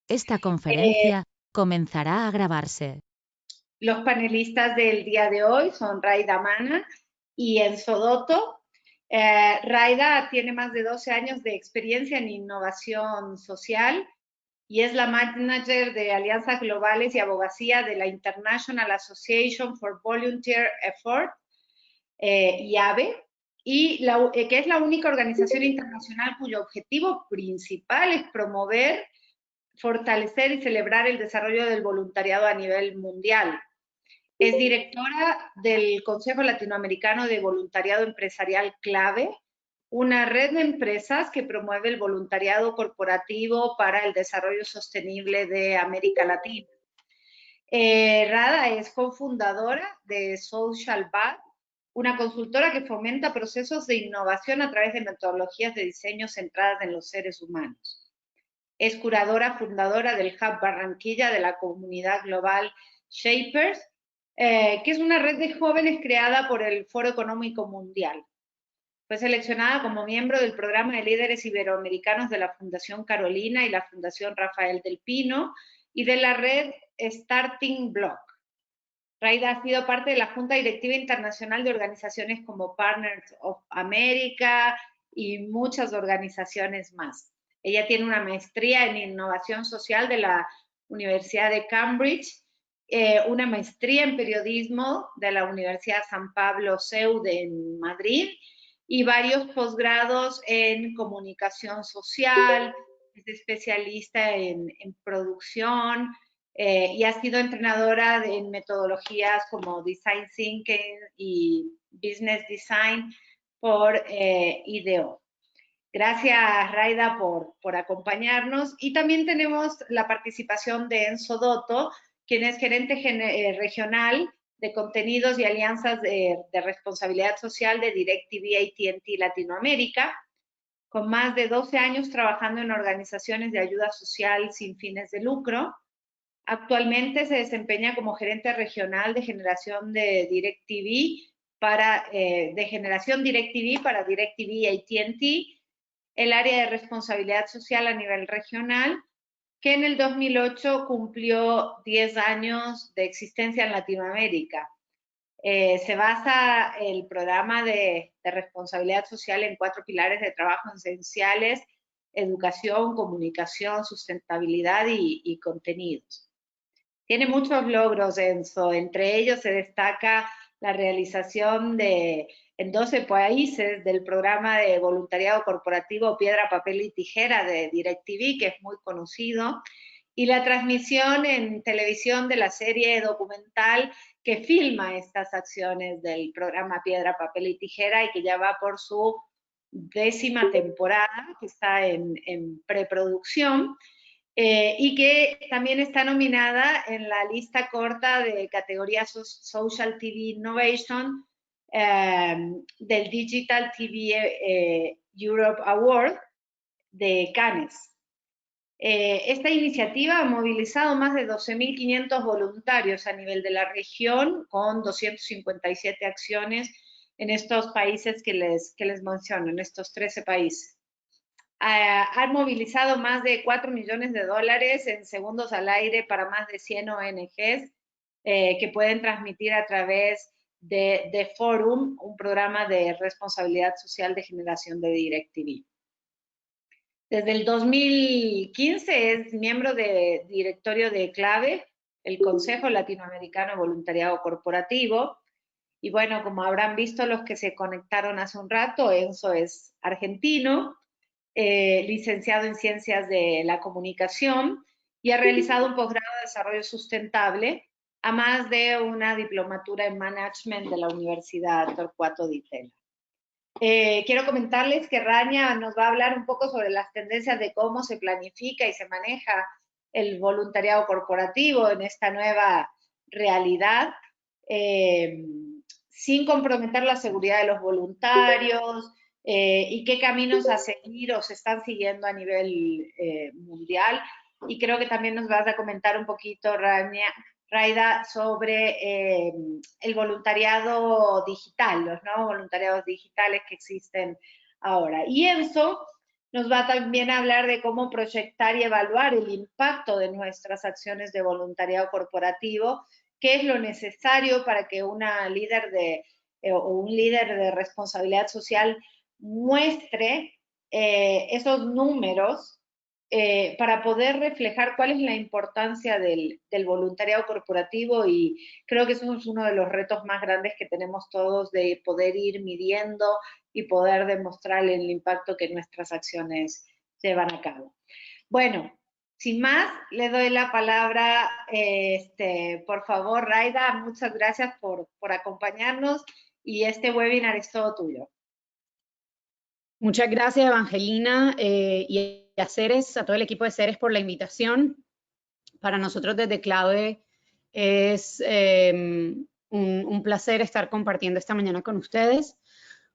Esta Eh, conferencia comenzará a grabarse. los panelistas del día de hoy son Raida Mana y Enzo Dotto. Raida tiene más de 12 años de experiencia en innovación social y es la manager de alianzas globales y abogacía de la International Association for Volunteer Effort, IAVE, que es la única organización internacional cuyo objetivo principal es promover, fortalecer y celebrar el desarrollo del voluntariado a nivel mundial. Es directora del Consejo Latinoamericano de Voluntariado Empresarial Clave, una red de empresas que promueve el voluntariado corporativo para el desarrollo sostenible de América Latina. Rada es cofundadora de Social Bad, una consultora que fomenta procesos de innovación a través de metodologías de diseño centradas en los seres humanos. Es curadora fundadora del Hub Barranquilla de la comunidad global Shapers, que es una red de jóvenes creada por el Foro Económico Mundial. Fue seleccionada como miembro del programa de líderes iberoamericanos de la Fundación Carolina y la Fundación Rafael del Pino y de la red Starting Block. Raida ha sido parte de la Junta Directiva Internacional de organizaciones como Partners of America y muchas organizaciones más. Ella tiene una maestría en innovación social de la Universidad de Cambridge, una maestría en periodismo de la Universidad San Pablo CEU en Madrid y varios posgrados en comunicación social, es especialista en producción, y ha sido entrenadora en metodologías como Design Thinking y Business Design por IDEO. Gracias, Raida, por acompañarnos. Y también tenemos la participación de Enzo Dotto, quien es gerente regional de contenidos y alianzas de responsabilidad social de DirecTV AT&T Latinoamérica, con más de 12 años trabajando en organizaciones de ayuda social sin fines de lucro. Actualmente se desempeña como gerente regional de generación de DirecTV de generación DirecTV para DirecTV AT&T, el área de responsabilidad social a nivel regional, que en el 2008 cumplió 10 años de existencia en Latinoamérica. Se basa el programa de responsabilidad social en 4 pilares de trabajo esenciales: educación, comunicación, sustentabilidad y contenidos. Tiene muchos logros, Enzo. Entre ellos se destaca la realización en 12 países del programa de voluntariado corporativo Piedra, Papel y Tijera de DirecTV, que es muy conocido, y la transmisión en televisión de la serie documental que filma estas acciones del programa Piedra, Papel y Tijera y que ya va por su 10ª temporada, que está en preproducción. Y que también está nominada en la lista corta de categoría Social TV Innovation del Digital TV Europe Award de Cannes. Esta iniciativa ha movilizado más de 12.500 voluntarios a nivel de la región, con 257 acciones en estos países que les menciono, en estos 13 países. Han movilizado más de 4 millones de dólares en segundos al aire para más de 100 ONGs que pueden transmitir a través de Forum, un programa de responsabilidad social de generación de DirecTV. Desde el 2015 es miembro de directorio de Clave, el Consejo Latinoamericano de Voluntariado Corporativo. Y bueno, como habrán visto los que se conectaron hace un rato, Enzo es argentino, licenciado en Ciencias de la Comunicación y ha realizado un posgrado de Desarrollo Sustentable, a más de una diplomatura en Management de la Universidad Torcuato Di Tella. Quiero comentarles que Raña nos va a hablar un poco sobre las tendencias de cómo se planifica y se maneja el voluntariado corporativo en esta nueva realidad, sin comprometer la seguridad de los voluntarios, y qué caminos a seguir o se están siguiendo a nivel mundial. Y creo que también nos vas a comentar un poquito, Raida, sobre el voluntariado digital, los nuevos voluntariados digitales que existen ahora. Y Enzo Nos va también a hablar de cómo proyectar y evaluar el impacto de nuestras acciones de voluntariado corporativo, qué es lo necesario para que una líder o un líder de responsabilidad social muestre esos números para poder reflejar cuál es la importancia del voluntariado corporativo, y creo que eso es uno de los retos más grandes que tenemos todos, de poder ir midiendo y poder demostrar el impacto que nuestras acciones llevan a cabo. Bueno, sin más, le doy la palabra, por favor, Raida, muchas gracias por acompañarnos y este webinar es todo tuyo. Muchas gracias, Evangelina, y a Ceres, a todo el equipo de Ceres por la invitación. Para nosotros desde Clave es un placer estar compartiendo esta mañana con ustedes.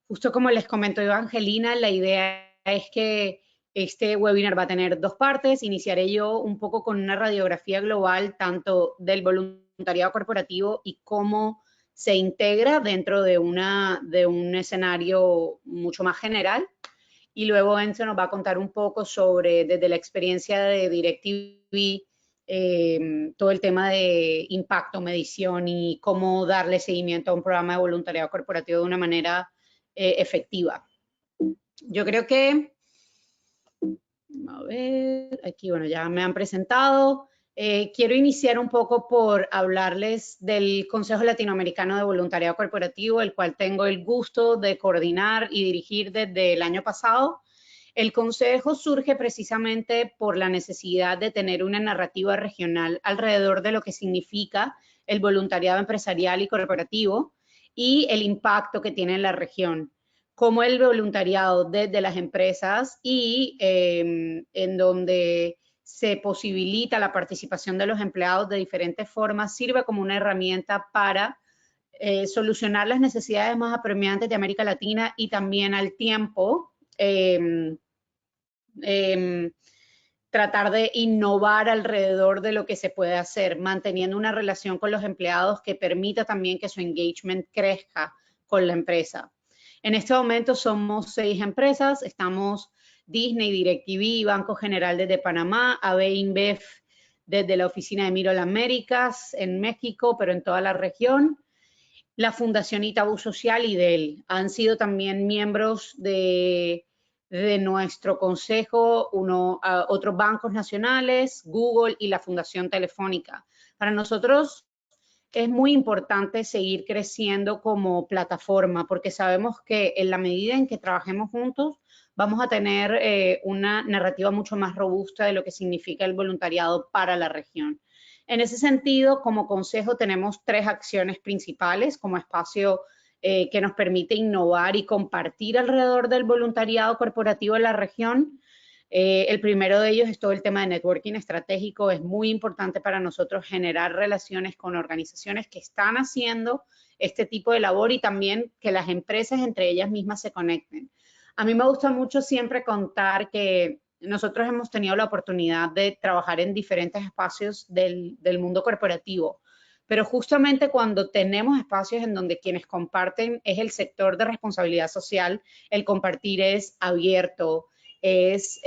Justo como les comentó Evangelina, la idea es que este webinar va a tener dos partes. Iniciaré yo un poco con una radiografía global tanto del voluntariado corporativo y cómo se integra dentro de un escenario mucho más general. Y luego Enzo nos va a contar un poco sobre, desde la experiencia de DirecTV, todo el tema de impacto, medición y cómo darle seguimiento a un programa de voluntariado corporativo de una manera efectiva. Yo creo que, a ver, aquí, bueno, ya me han presentado. Quiero iniciar un poco por hablarles del Consejo Latinoamericano de Voluntariado Corporativo, el cual tengo el gusto de coordinar y dirigir desde el año pasado. El Consejo surge precisamente por la necesidad de tener una narrativa regional alrededor de lo que significa el voluntariado empresarial y corporativo y el impacto que tiene en la región, como el voluntariado desde las empresas y en donde se posibilita la participación de los empleados de diferentes formas, sirve como una herramienta para solucionar las necesidades más apremiantes de América Latina y también al tiempo tratar de innovar alrededor de lo que se puede hacer, manteniendo una relación con los empleados que permita también que su engagement crezca con la empresa. En este momento somos 6 empresas, estamos Disney, DirecTV, Banco General desde Panamá, AB InBev desde la oficina de Mirol Américas en México, pero en toda la región. La Fundación Itaú Social y Dell han sido también miembros de nuestro consejo, otros bancos nacionales, Google y la Fundación Telefónica. Para nosotros es muy importante seguir creciendo como plataforma porque sabemos que en la medida en que trabajemos juntos vamos a tener una narrativa mucho más robusta de lo que significa el voluntariado para la región. En ese sentido, como consejo tenemos 3 acciones principales como espacio que nos permite innovar y compartir alrededor del voluntariado corporativo en la región. El primero de ellos es todo el tema de networking estratégico. Es muy importante para nosotros generar relaciones con organizaciones que están haciendo este tipo de labor y también que las empresas entre ellas mismas se conecten. A mí me gusta mucho siempre contar que nosotros hemos tenido la oportunidad de trabajar en diferentes espacios del mundo corporativo, pero justamente cuando tenemos espacios en donde quienes comparten es el sector de responsabilidad social, el compartir es abierto, es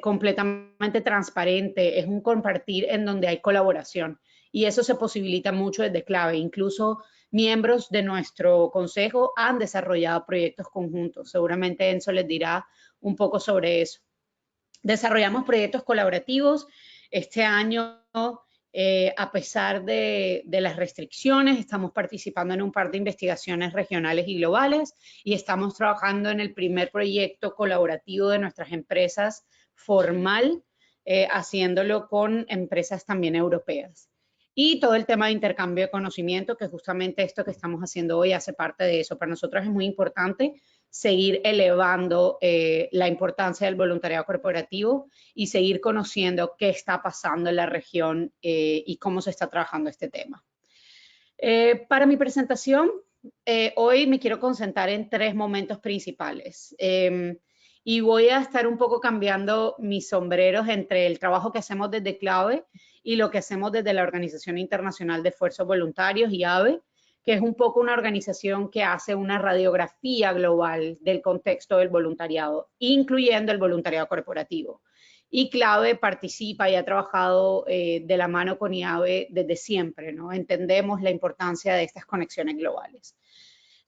completamente transparente, es un compartir en donde hay colaboración y eso se posibilita mucho desde Clave. Incluso miembros de nuestro consejo han desarrollado proyectos conjuntos. Seguramente Enzo les dirá un poco sobre eso. Desarrollamos proyectos colaborativos. Este año, a pesar de las restricciones, estamos participando en un par de investigaciones regionales y globales y estamos trabajando en el primer proyecto colaborativo de nuestras empresas formal, haciéndolo con empresas también europeas. Y todo el tema de intercambio de conocimiento, que justamente esto que estamos haciendo hoy hace parte de eso. Para nosotros es muy importante seguir elevando la importancia del voluntariado corporativo y seguir conociendo qué está pasando en la región y cómo se está trabajando este tema. Para mi presentación, hoy me quiero concentrar en 3 momentos principales. Y voy a estar un poco cambiando mis sombreros entre el trabajo que hacemos desde Clave y lo que hacemos desde la Organización Internacional de Esfuerzos Voluntarios y AVE, que es un poco una organización que hace una radiografía global del contexto del voluntariado, incluyendo el voluntariado corporativo. Y CLAVE participa y ha trabajado de la mano con IAVE desde siempre, ¿no? Entendemos la importancia de estas conexiones globales.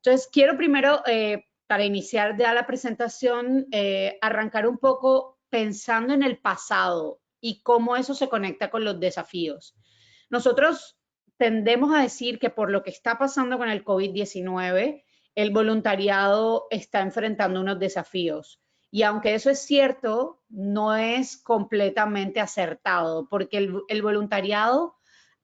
Entonces, quiero primero, para iniciar ya la presentación, arrancar un poco pensando en el pasado y cómo eso se conecta con los desafíos. Nosotros tendemos a decir que por lo que está pasando con el COVID-19, el voluntariado está enfrentando unos desafíos. Y aunque eso es cierto, no es completamente acertado, porque el voluntariado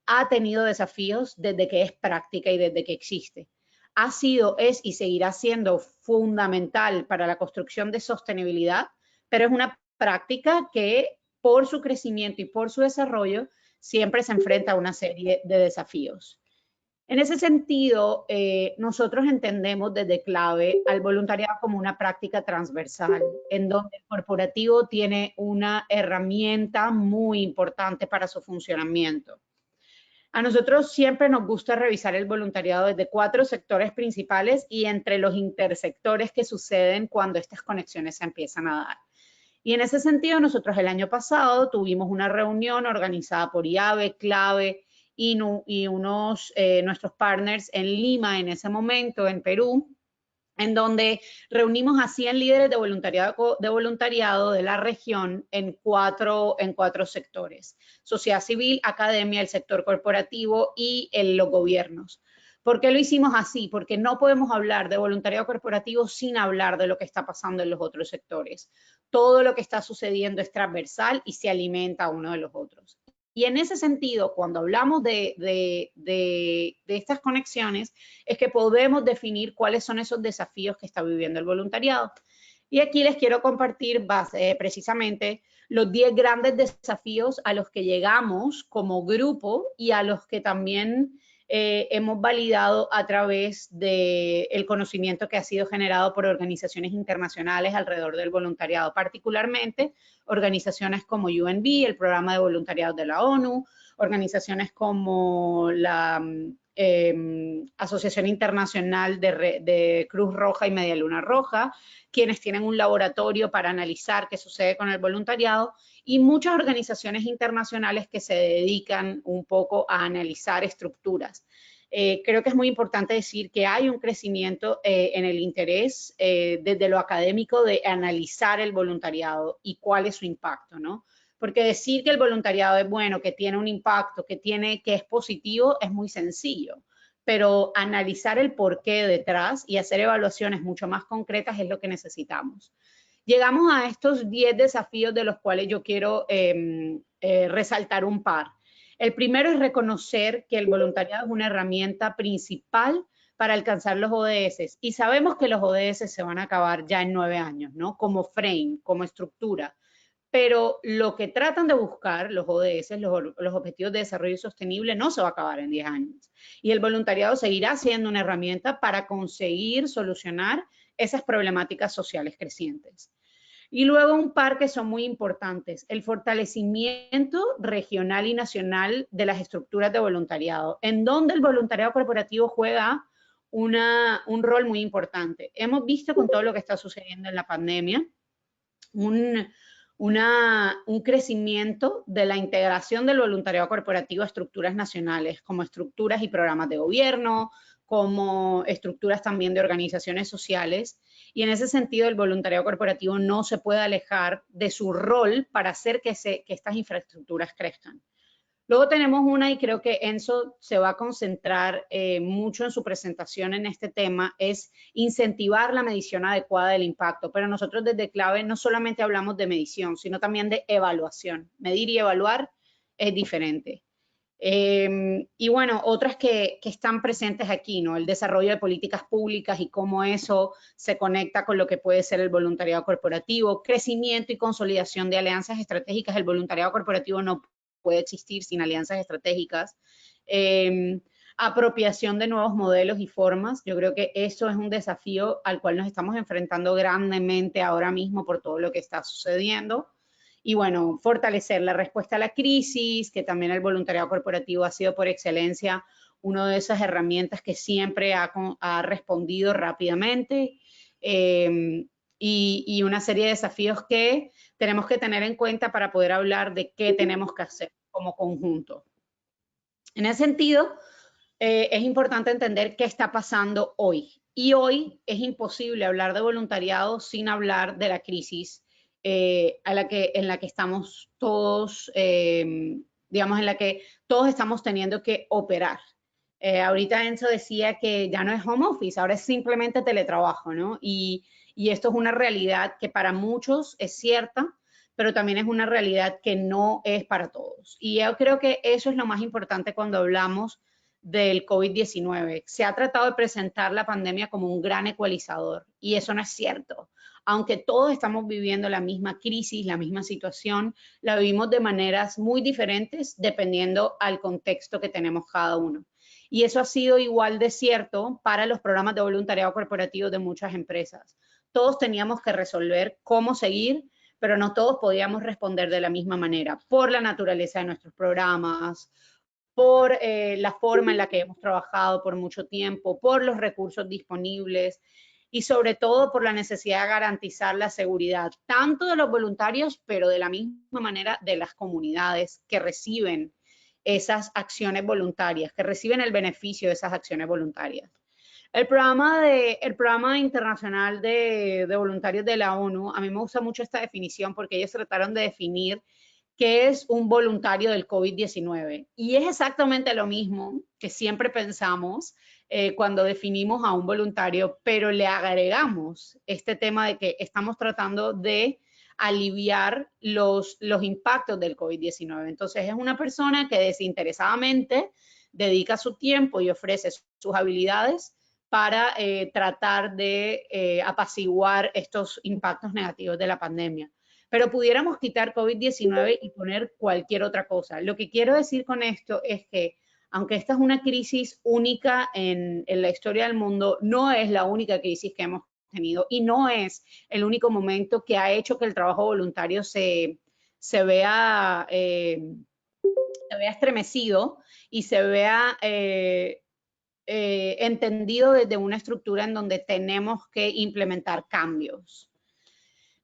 ha tenido desafíos desde que es práctica y desde que existe. Ha sido, es y seguirá siendo fundamental para la construcción de sostenibilidad, pero es una práctica que por su crecimiento y por su desarrollo siempre se enfrenta a una serie de desafíos. En ese sentido, nosotros entendemos desde CLAVE al voluntariado como una práctica transversal, en donde el corporativo tiene una herramienta muy importante para su funcionamiento. A nosotros siempre nos gusta revisar el voluntariado desde 4 sectores principales y entre los intersectores que suceden cuando estas conexiones se empiezan a dar. Y en ese sentido, nosotros el año pasado tuvimos una reunión organizada por IAVE, CLAVE y nuestros partners en Lima en ese momento, en Perú, en donde reunimos a 100 líderes de voluntariado de la región en cuatro sectores: sociedad civil, academia, el sector corporativo y los gobiernos. ¿Por qué lo hicimos así? Porque no podemos hablar de voluntariado corporativo sin hablar de lo que está pasando en los otros sectores. Todo lo que está sucediendo es transversal y se alimenta uno de los otros. Y en ese sentido, cuando hablamos de estas conexiones, es que podemos definir cuáles son esos desafíos que está viviendo el voluntariado. Y aquí les quiero compartir precisamente los 10 grandes desafíos a los que llegamos como grupo y a los que también hemos validado a través del conocimiento que ha sido generado por organizaciones internacionales alrededor del voluntariado, particularmente organizaciones como UNV, el Programa de Voluntariado de la ONU, organizaciones como la Asociación Internacional de Cruz Roja y Media Luna Roja, quienes tienen un laboratorio para analizar qué sucede con el voluntariado, y muchas organizaciones internacionales que se dedican un poco a analizar estructuras. Creo que es muy importante decir que hay un crecimiento en el interés desde lo académico de analizar el voluntariado y cuál es su impacto, ¿no? Porque decir que el voluntariado es bueno, que tiene un impacto, que es positivo, es muy sencillo. Pero analizar el porqué detrás y hacer evaluaciones mucho más concretas es lo que necesitamos. Llegamos a estos 10 desafíos de los cuales yo quiero resaltar un par. El primero es reconocer que el voluntariado es una herramienta principal para alcanzar los ODS. Y sabemos que los ODS se van a acabar ya en 9 años, ¿no? Como frame, como estructura. Pero lo que tratan de buscar los ODS, los Objetivos de Desarrollo Sostenible, no se va a acabar en 10 años. Y el voluntariado seguirá siendo una herramienta para conseguir solucionar esas problemáticas sociales crecientes. Y luego un par que son muy importantes: el fortalecimiento regional y nacional de las estructuras de voluntariado, en donde el voluntariado corporativo juega un rol muy importante. Hemos visto con todo lo que está sucediendo en la pandemia un crecimiento de la integración del voluntariado corporativo a estructuras nacionales, como estructuras y programas de gobierno, como estructuras también de organizaciones sociales. Y en ese sentido, el voluntariado corporativo no se puede alejar de su rol para hacer que estas infraestructuras crezcan. Luego tenemos y creo que Enzo se va a concentrar mucho en su presentación en este tema, es incentivar la medición adecuada del impacto. Pero nosotros desde CLAVE no solamente hablamos de medición, sino también de evaluación. Medir y evaluar es diferente. Y bueno, otras que están presentes aquí, ¿no? El desarrollo de políticas públicas y cómo eso se conecta con lo que puede ser el voluntariado corporativo, crecimiento y consolidación de alianzas estratégicas. El voluntariado corporativo no puede existir sin alianzas estratégicas. Apropiación de nuevos modelos y formas. Yo creo que eso es un desafío al cual nos estamos enfrentando grandemente ahora mismo por todo lo que está sucediendo. Y bueno, fortalecer la respuesta a la crisis, que también el voluntariado corporativo ha sido por excelencia una de esas herramientas que siempre ha respondido rápidamente, y una serie de desafíos que tenemos que tener en cuenta para poder hablar de qué tenemos que hacer como conjunto. En ese sentido, es importante entender qué está pasando hoy. Y hoy es imposible hablar de voluntariado sin hablar de la crisis en la que estamos todos, digamos, en la que todos estamos teniendo que operar. Ahorita Enzo decía que ya no es home office, ahora es simplemente teletrabajo, ¿no? Y esto es una realidad que para muchos es cierta, pero también es una realidad que no es para todos. Y yo creo que eso es lo más importante cuando hablamos del COVID-19. Se ha tratado de presentar la pandemia como un gran ecualizador y eso no es cierto. Aunque todos estamos viviendo la misma crisis, la misma situación, la vivimos de maneras muy diferentes dependiendo al contexto que tenemos cada uno. Y eso ha sido igual de cierto para los programas de voluntariado corporativo de muchas empresas. Todos teníamos que resolver cómo seguir, pero no todos podíamos responder de la misma manera por la naturaleza de nuestros programas, por la forma en la que hemos trabajado por mucho tiempo, por los recursos disponibles y sobre todo por la necesidad de garantizar la seguridad, tanto de los voluntarios, pero de la misma manera de las comunidades que reciben esas acciones voluntarias, que reciben el beneficio de esas acciones voluntarias. El programa internacional de voluntarios de la ONU, a mí me gusta mucho esta definición porque ellos trataron de definir qué es un voluntario del COVID-19. Y es exactamente lo mismo que siempre pensamos cuando definimos a un voluntario, pero le agregamos este tema de que estamos tratando de aliviar los impactos del COVID-19. Entonces, es una persona que desinteresadamente dedica su tiempo y ofrece sus habilidades para tratar de apaciguar estos impactos negativos de la pandemia. Pero pudiéramos quitar COVID-19 y poner cualquier otra cosa. Lo que quiero decir con esto es que, aunque esta es una crisis única en la historia del mundo, no es la única crisis que hemos tenido y no es el único momento que ha hecho que el trabajo voluntario se vea estremecido y se vea entendido desde una estructura en donde tenemos que implementar cambios.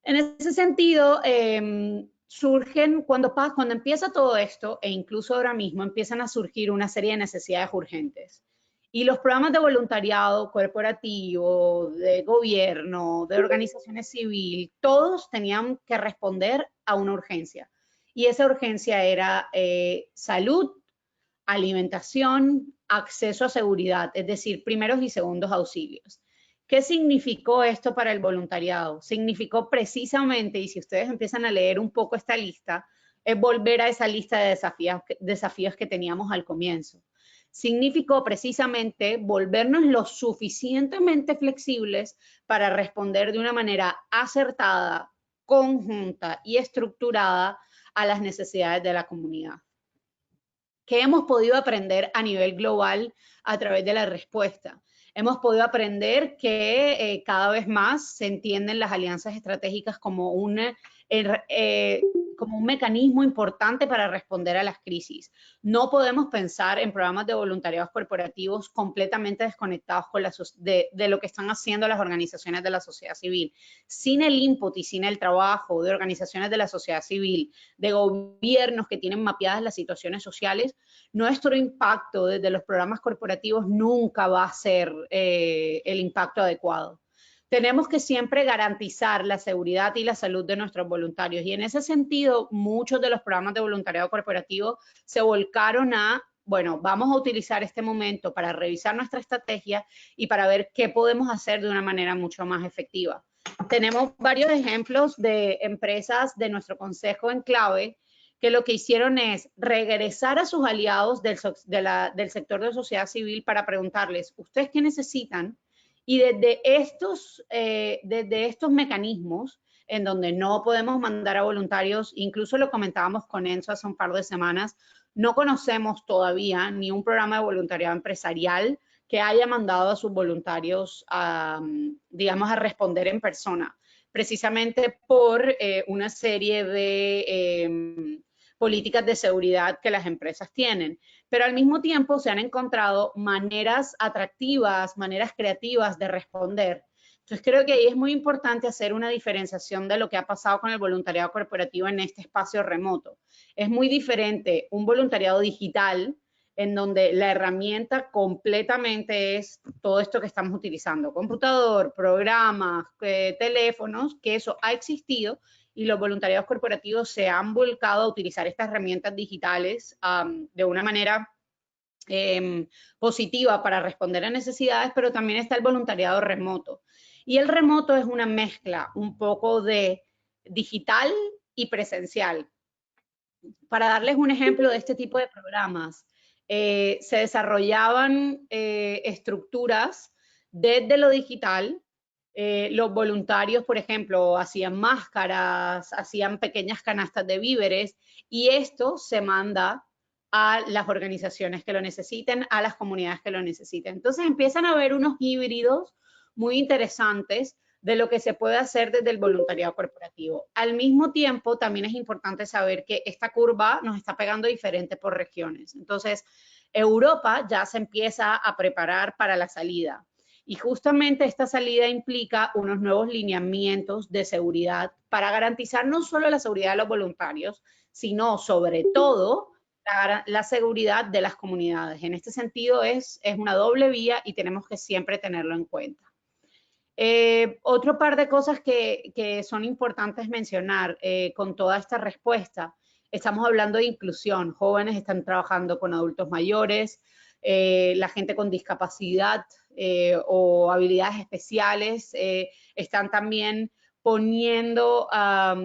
En ese sentido, surgen, cuando empieza todo esto, e incluso ahora mismo, empiezan a surgir una serie de necesidades urgentes. Y los programas de voluntariado corporativo, de gobierno, de organizaciones civiles, todos tenían que responder a una urgencia. Y esa urgencia era salud, alimentación, acceso a seguridad, es decir, primeros y segundos auxilios. ¿Qué significó esto para el voluntariado? Significó precisamente, y si ustedes empiezan a leer un poco esta lista, es volver a esa lista de desafíos que teníamos al comienzo. Significó precisamente volvernos lo suficientemente flexibles para responder de una manera acertada, conjunta y estructurada a las necesidades de la comunidad. ¿Qué hemos podido aprender a nivel global a través de la respuesta? Hemos podido aprender que cada vez más se entienden las alianzas estratégicas como un mecanismo importante para responder a las crisis. No podemos pensar en programas de voluntariados corporativos completamente desconectados de lo que están haciendo las organizaciones de la sociedad civil. Sin el input y sin el trabajo de organizaciones de la sociedad civil, de gobiernos que tienen mapeadas las situaciones sociales, nuestro impacto desde los programas corporativos nunca va a ser el impacto adecuado. Tenemos que siempre garantizar la seguridad y la salud de nuestros voluntarios y en ese sentido muchos de los programas de voluntariado corporativo se volcaron a, bueno, vamos a utilizar este momento para revisar nuestra estrategia y para ver qué podemos hacer de una manera mucho más efectiva. Tenemos varios ejemplos de empresas de nuestro consejo en clave que lo que hicieron es regresar a sus aliados del sector de sociedad civil para preguntarles, ¿ustedes qué necesitan? Y desde estos mecanismos, en donde no podemos mandar a voluntarios, incluso lo comentábamos con Enzo hace un par de semanas, no conocemos todavía ni un programa de voluntariado empresarial que haya mandado a sus voluntarios digamos, a responder en persona, precisamente por una serie de políticas de seguridad que las empresas tienen. Pero al mismo tiempo se han encontrado maneras atractivas, maneras creativas de responder. Entonces creo que ahí es muy importante hacer una diferenciación de lo que ha pasado con el voluntariado corporativo en este espacio remoto. Es muy diferente un voluntariado digital, en donde la herramienta completamente es todo esto que estamos utilizando, computador, programas, teléfonos, que eso ha existido, y los voluntariados corporativos se han volcado a utilizar estas herramientas digitales de una manera positiva para responder a necesidades, pero también está el voluntariado remoto. Y el remoto es una mezcla un poco de digital y presencial. Para darles un ejemplo de este tipo de programas, se desarrollaban estructuras desde lo digital. Los voluntarios, por ejemplo, hacían máscaras, hacían pequeñas canastas de víveres, y esto se manda a las organizaciones que lo necesiten, a las comunidades que lo necesiten. Entonces empiezan a haber unos híbridos muy interesantes de lo que se puede hacer desde el voluntariado corporativo. Al mismo tiempo, también es importante saber que esta curva nos está pegando diferente por regiones. Entonces, Europa ya se empieza a preparar para la salida. Y justamente esta salida implica unos nuevos lineamientos de seguridad para garantizar no solo la seguridad de los voluntarios, sino sobre todo la seguridad de las comunidades. En este sentido es una doble vía y tenemos que siempre tenerlo en cuenta. Otro par de cosas que son importantes mencionar con toda esta respuesta. Estamos hablando de inclusión. Jóvenes están trabajando con adultos mayores, la gente con discapacidad o habilidades especiales están también poniendo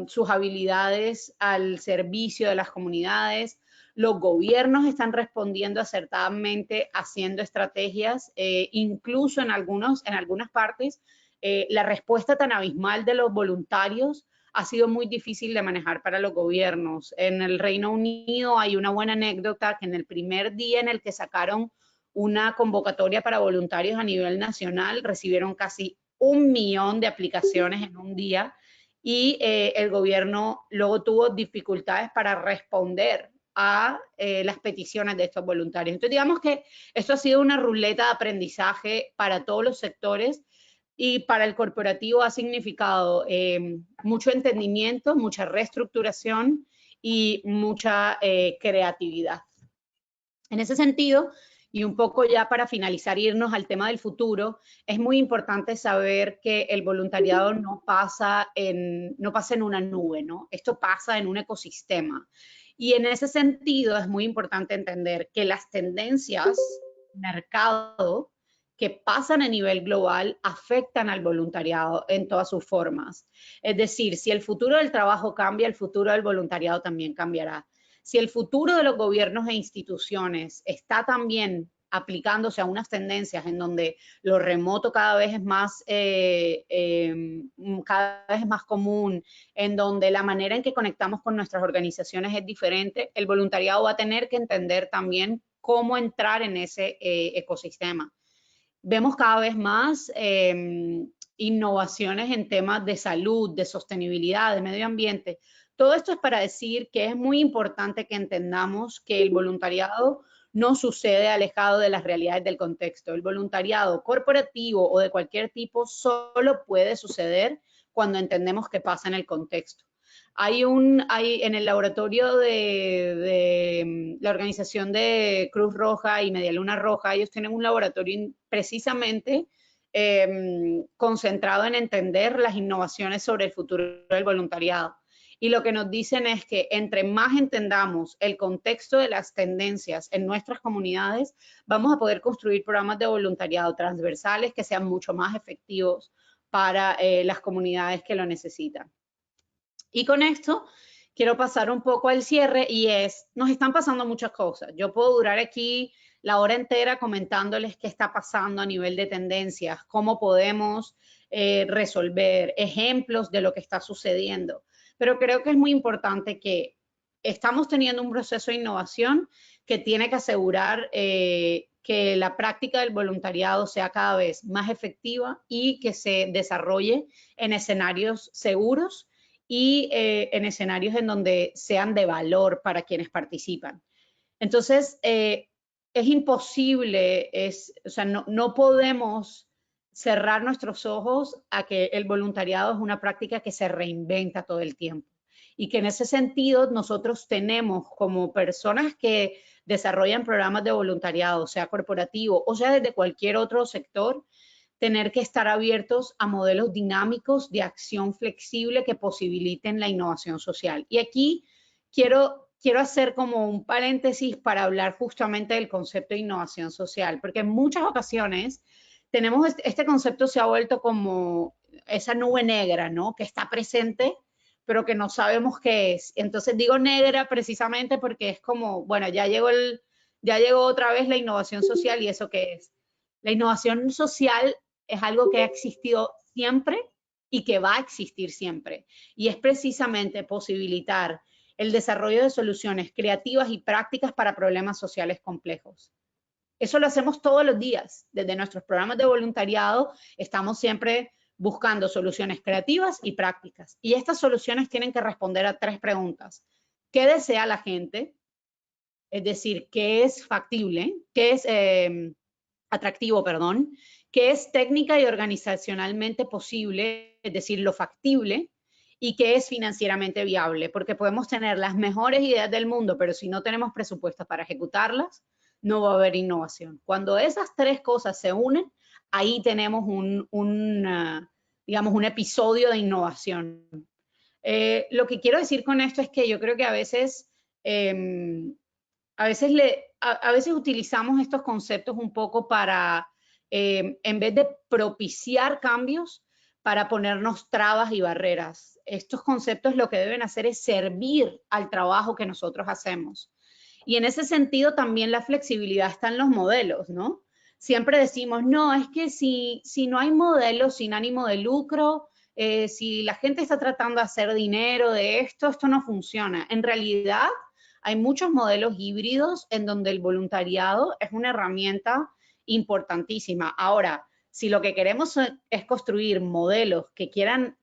sus habilidades al servicio de las comunidades. Los gobiernos están respondiendo acertadamente, haciendo estrategias, incluso en algunas partes, la respuesta tan abismal de los voluntarios ha sido muy difícil de manejar para los gobiernos. En el Reino Unido hay una buena anécdota que en el primer día en el que sacaron una convocatoria para voluntarios a nivel nacional, recibieron casi 1 millón de aplicaciones en un día, y el gobierno luego tuvo dificultades para responder a las peticiones de estos voluntarios. Entonces, digamos que esto ha sido una ruleta de aprendizaje para todos los sectores, y para el corporativo ha significado mucho entendimiento, mucha reestructuración y mucha creatividad. En ese sentido, y un poco ya para finalizar, irnos al tema del futuro, es muy importante saber que el voluntariado no pasa en una nube, ¿no? Esto pasa en un ecosistema. Y en ese sentido es muy importante entender que las tendencias mercado que pasan a nivel global afectan al voluntariado en todas sus formas. Es decir, si el futuro del trabajo cambia, el futuro del voluntariado también cambiará. Si el futuro de los gobiernos e instituciones está también aplicándose a unas tendencias en donde lo remoto cada vez es más común, en donde la manera en que conectamos con nuestras organizaciones es diferente, el voluntariado va a tener que entender también cómo entrar en ese ecosistema. Vemos cada vez más innovaciones en temas de salud, de sostenibilidad, de medio ambiente. Todo esto es para decir que es muy importante que entendamos que el voluntariado no sucede alejado de las realidades del contexto. El voluntariado corporativo o de cualquier tipo solo puede suceder cuando entendemos qué pasa en el contexto. Hay en el laboratorio de la organización de Cruz Roja y Media Luna Roja, ellos tienen un laboratorio precisamente concentrado en entender las innovaciones sobre el futuro del voluntariado. Y lo que nos dicen es que entre más entendamos el contexto de las tendencias en nuestras comunidades, vamos a poder construir programas de voluntariado transversales que sean mucho más efectivos para las comunidades que lo necesitan. Y con esto quiero pasar un poco al cierre, y nos están pasando muchas cosas. Yo puedo durar aquí la hora entera comentándoles qué está pasando a nivel de tendencias, cómo podemos resolver, ejemplos de lo que está sucediendo. Pero creo que es muy importante que estamos teniendo un proceso de innovación que tiene que asegurar que la práctica del voluntariado sea cada vez más efectiva y que se desarrolle en escenarios seguros y en escenarios en donde sean de valor para quienes participan. Entonces, es imposible, o sea, no podemos cerrar nuestros ojos a que el voluntariado es una práctica que se reinventa todo el tiempo. Y que en ese sentido nosotros tenemos como personas que desarrollan programas de voluntariado, sea corporativo o sea desde cualquier otro sector, tener que estar abiertos a modelos dinámicos de acción flexible que posibiliten la innovación social. Y aquí quiero hacer como un paréntesis para hablar justamente del concepto de innovación social, porque en muchas ocasiones tenemos este concepto se ha vuelto como esa nube negra, ¿no? Que está presente, pero que no sabemos qué es. Entonces digo negra precisamente porque es como, bueno, ya llegó otra vez la innovación social y eso qué es. La innovación social es algo que ha existido siempre y que va a existir siempre. Y es precisamente posibilitar el desarrollo de soluciones creativas y prácticas para problemas sociales complejos. Eso lo hacemos todos los días. Desde nuestros programas de voluntariado estamos siempre buscando soluciones creativas y prácticas. Y estas soluciones tienen que responder a 3 preguntas. ¿Qué desea la gente? Es decir, ¿qué es factible? ¿Qué es atractivo, perdón? ¿Qué es técnica y organizacionalmente posible? Es decir, lo factible. Y qué es financieramente viable, porque podemos tener las mejores ideas del mundo, pero si no tenemos presupuestos para ejecutarlas, no va a haber innovación. Cuando esas 3 cosas se unen, ahí tenemos digamos, un episodio de innovación. Lo que quiero decir con esto es que yo creo que a veces utilizamos estos conceptos un poco para, en vez de propiciar cambios, para ponernos trabas y barreras. Estos conceptos lo que deben hacer es servir al trabajo que nosotros hacemos. Y en ese sentido también la flexibilidad está en los modelos, ¿no? Siempre decimos, no, es que si no hay modelos sin ánimo de lucro, si la gente está tratando de hacer dinero de esto no funciona. En realidad, hay muchos modelos híbridos en donde el voluntariado es una herramienta importantísima. Ahora, si lo que queremos es construir modelos que quieran,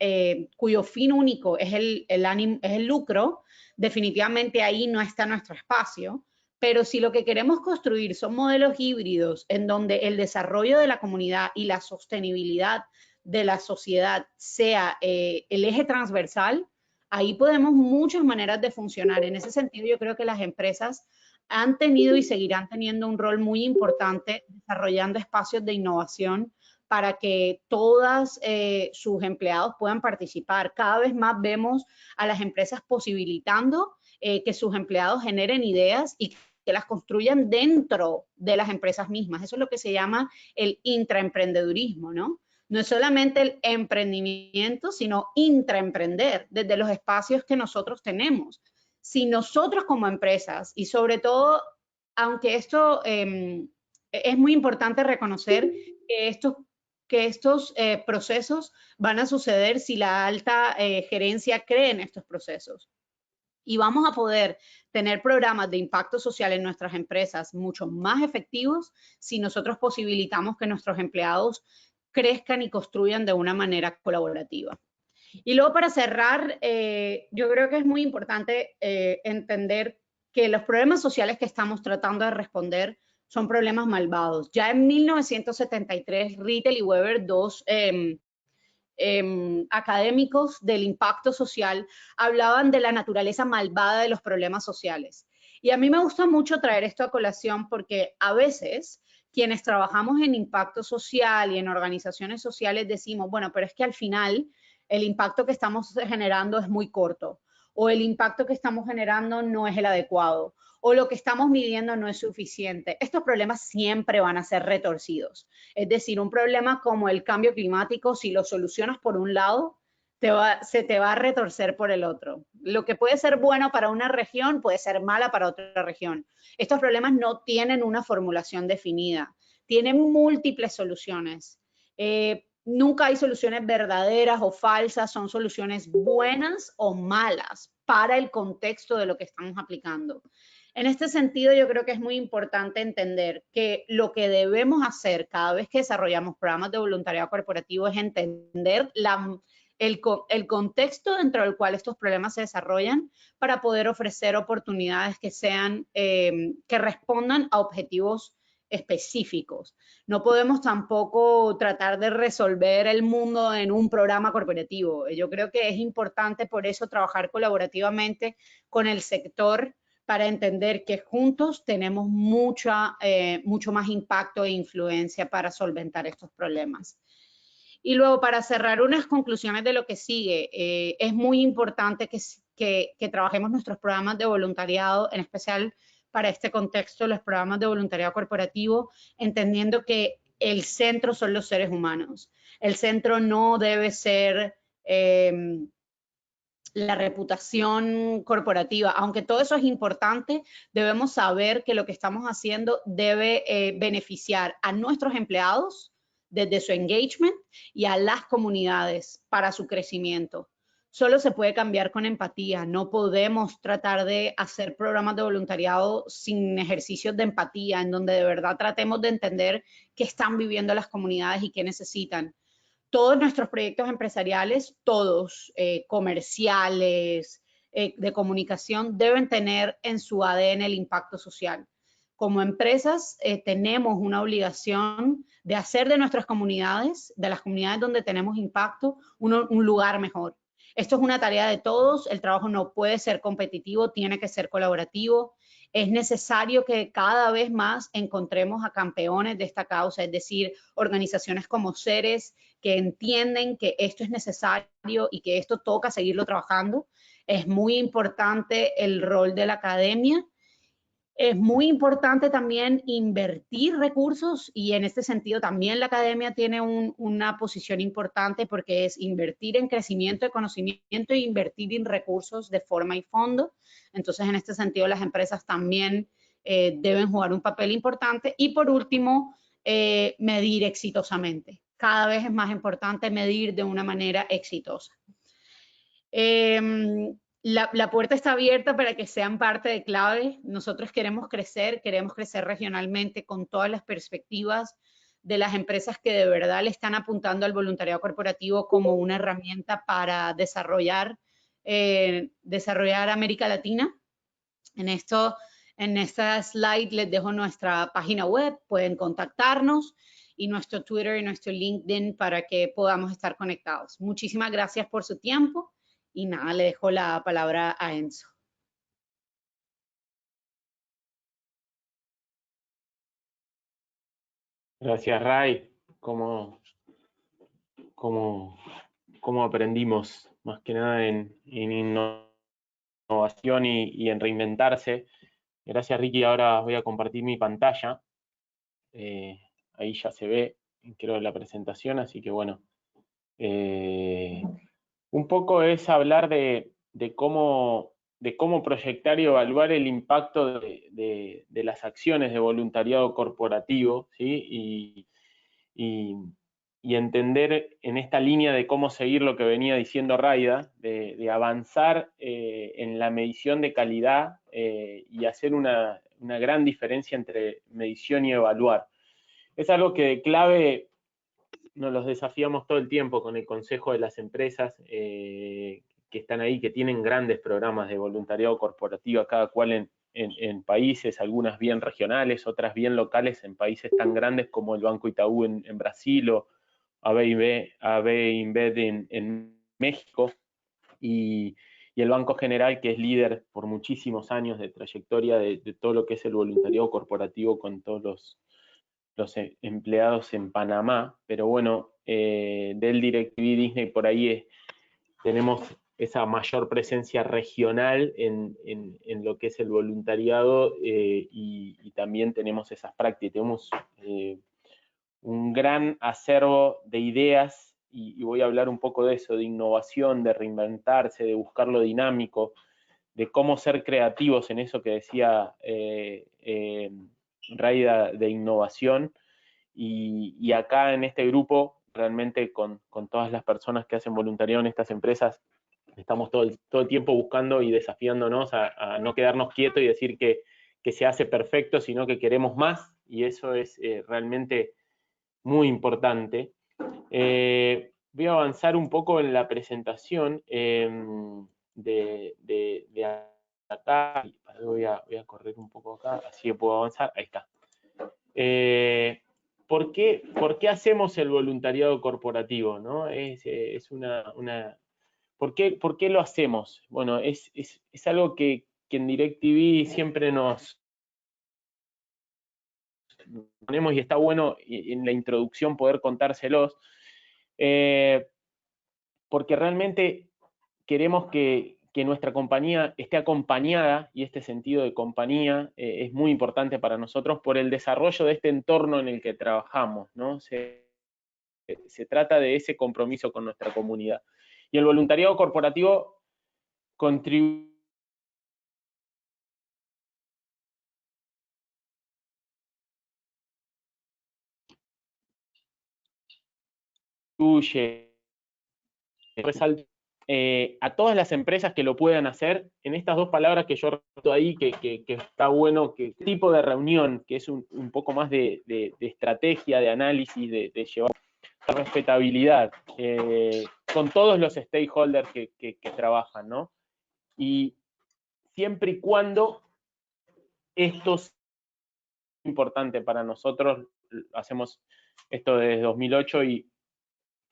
cuyo fin único es el lucro, definitivamente ahí no está nuestro espacio. Pero si lo que queremos construir son modelos híbridos en donde el desarrollo de la comunidad y la sostenibilidad de la sociedad sea el eje transversal, ahí podemos muchas maneras de funcionar. En ese sentido, yo creo que las empresas han tenido y seguirán teniendo un rol muy importante desarrollando espacios de innovación para que todos sus empleados puedan participar. Cada vez más vemos a las empresas posibilitando que sus empleados generen ideas y que las construyan dentro de las empresas mismas. Eso es lo que se llama el intraemprendedurismo, ¿no? No es solamente el emprendimiento, sino intraemprender desde los espacios que nosotros tenemos. Si nosotros como empresas, y sobre todo, aunque esto es muy importante reconocer que estos procesos van a suceder si la alta gerencia cree en estos procesos. Y vamos a poder tener programas de impacto social en nuestras empresas mucho más efectivos si nosotros posibilitamos que nuestros empleados crezcan y construyan de una manera colaborativa. Y luego para cerrar, yo creo que es muy importante entender que los problemas sociales que estamos tratando de responder son problemas malvados. Ya en 1973, Rittel y Weber, dos académicos del impacto social, hablaban de la naturaleza malvada de los problemas sociales. Y a mí me gusta mucho traer esto a colación porque a veces quienes trabajamos en impacto social y en organizaciones sociales decimos, bueno, pero es que al final el impacto que estamos generando es muy corto, o el impacto que estamos generando no es el adecuado, o lo que estamos midiendo no es suficiente. Estos problemas siempre van a ser retorcidos. Es decir, un problema como el cambio climático, si lo solucionas por un lado, se te va a retorcer por el otro. Lo que puede ser bueno para una región puede ser mala para otra región. Estos problemas no tienen una formulación definida, tienen múltiples soluciones. Nunca hay soluciones verdaderas o falsas, son soluciones buenas o malas para el contexto de lo que estamos aplicando. En este sentido, yo creo que es muy importante entender que lo que debemos hacer cada vez que desarrollamos programas de voluntariado corporativo es entender el contexto dentro del cual estos problemas se desarrollan para poder ofrecer oportunidades que sean, que respondan a objetivos específicos. No podemos tampoco tratar de resolver el mundo en un programa corporativo. Yo creo que es importante por eso trabajar colaborativamente con el sector para entender que juntos tenemos mucho más impacto e influencia para solventar estos problemas. Y luego, para cerrar unas conclusiones de lo que sigue, es muy importante que trabajemos nuestros programas de voluntariado, en especial para este contexto, los programas de voluntariado corporativo, entendiendo que el centro son los seres humanos. El centro no debe ser la reputación corporativa. Aunque todo eso es importante, debemos saber que lo que estamos haciendo debe beneficiar a nuestros empleados desde su engagement y a las comunidades para su crecimiento. Solo se puede cambiar con empatía. No podemos tratar de hacer programas de voluntariado sin ejercicios de empatía, en donde de verdad tratemos de entender qué están viviendo las comunidades y qué necesitan. Todos nuestros proyectos empresariales, todos comerciales, de comunicación, deben tener en su ADN el impacto social. Como empresas tenemos una obligación de hacer de nuestras comunidades, de las comunidades donde tenemos impacto, un lugar mejor. Esto es una tarea de todos, el trabajo no puede ser competitivo, tiene que ser colaborativo. Es necesario que cada vez más encontremos a campeones de esta causa, es decir, organizaciones como Ceres que entienden que esto es necesario y que esto toca seguirlo trabajando. Es muy importante el rol de la academia. Es muy importante también invertir recursos y en este sentido también la academia tiene una posición importante porque es invertir en crecimiento de conocimiento e invertir en recursos de forma y fondo. Entonces, en este sentido, las empresas también deben jugar un papel importante. Y por último, medir exitosamente. Cada vez es más importante medir de una manera exitosa. La puerta está abierta para que sean parte de Clave. Nosotros queremos crecer regionalmente con todas las perspectivas de las empresas que de verdad le están apuntando al voluntariado corporativo como una herramienta para desarrollar América Latina. En esta slide les dejo nuestra página web, pueden contactarnos y nuestro Twitter y nuestro LinkedIn para que podamos estar conectados. Muchísimas gracias por su tiempo. Y nada, le dejo la palabra a Enzo. Gracias, Ray. ¿Cómo aprendimos más que nada en innovación y en reinventarse? Gracias, Ricky. Ahora voy a compartir mi pantalla. Ahí ya se ve, creo, la presentación, así que bueno. Un poco es hablar de cómo proyectar y evaluar el impacto de las acciones de voluntariado corporativo, ¿sí? Y entender en esta línea de cómo seguir lo que venía diciendo Raida, de avanzar en la medición de calidad y hacer una gran diferencia entre medición y evaluar. Es algo que de Clave nos los desafiamos todo el tiempo con el Consejo de las Empresas que están ahí, que tienen grandes programas de voluntariado corporativo, cada cual en países, algunas bien regionales, otras bien locales en países tan grandes como el Banco Itaú en Brasil o AB InBev en México, y el Banco General, que es líder por muchísimos años de trayectoria de todo lo que es el voluntariado corporativo con todos los empleados en Panamá. Pero bueno, del DirecTV Disney por ahí tenemos esa mayor presencia regional en lo que es el voluntariado y también tenemos esas prácticas. Tenemos un gran acervo de ideas y voy a hablar un poco de eso, de innovación, de reinventarse, de buscar lo dinámico, de cómo ser creativos en eso que decía Raida, de innovación. Y acá en este grupo, realmente con todas las personas que hacen voluntariado en estas empresas, estamos todo el tiempo buscando y desafiándonos a no quedarnos quietos y decir que se hace perfecto, sino que queremos más, y eso es realmente muy importante. voy a avanzar un poco en la presentación de acá. Voy a correr un poco acá, así que puedo avanzar. Ahí está. ¿Por qué hacemos el voluntariado corporativo, ¿no? ¿Por qué lo hacemos? Bueno, es algo que en DirecTV siempre nos ponemos, y está bueno en la introducción poder contárselos, porque realmente queremos que nuestra compañía esté acompañada, y este sentido de compañía es muy importante para nosotros por el desarrollo de este entorno en el que trabajamos, ¿no? Se trata de ese compromiso con nuestra comunidad. Y el voluntariado corporativo contribuye resalto a todas las empresas que lo puedan hacer, en estas dos palabras que yo resalto ahí, que está bueno, que este tipo de reunión, que es un poco más de estrategia, de análisis, de llevar respetabilidad con todos los stakeholders que trabajan, ¿no? Y siempre y cuando esto es importante para nosotros, hacemos esto desde 2008 y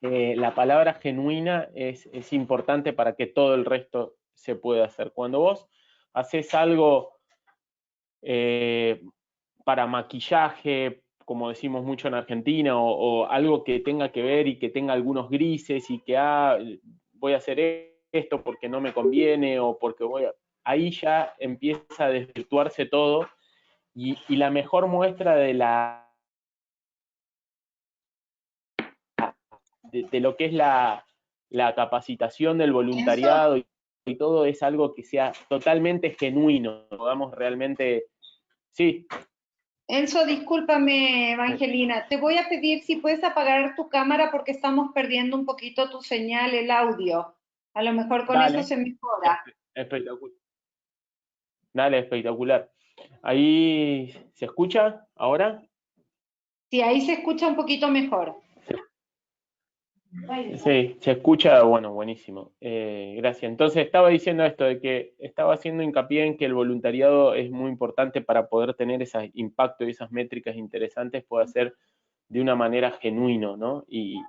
la palabra genuina es importante para que todo el resto se pueda hacer. Cuando vos haces algo para maquillaje, como decimos mucho en Argentina, o algo que tenga que ver y que tenga algunos grises y que voy a hacer esto porque no me conviene o porque ahí ya empieza a desvirtuarse todo y la mejor muestra de lo que es la capacitación del voluntariado y todo es algo que sea totalmente genuino, podamos realmente, sí. Enzo, discúlpame, Evangelina, te voy a pedir si puedes apagar tu cámara porque estamos perdiendo un poquito tu señal, el audio. A lo mejor con Dale. eso se mejora. Espectacular. Dale, espectacular. ¿Ahí se escucha ahora? Sí, ahí se escucha un poquito mejor. Sí, se escucha, bueno, buenísimo. Gracias. Entonces estaba diciendo esto, de que estaba haciendo hincapié en que el voluntariado es muy importante para poder tener ese impacto y esas métricas interesantes, puede ser de una manera genuino, ¿no? Y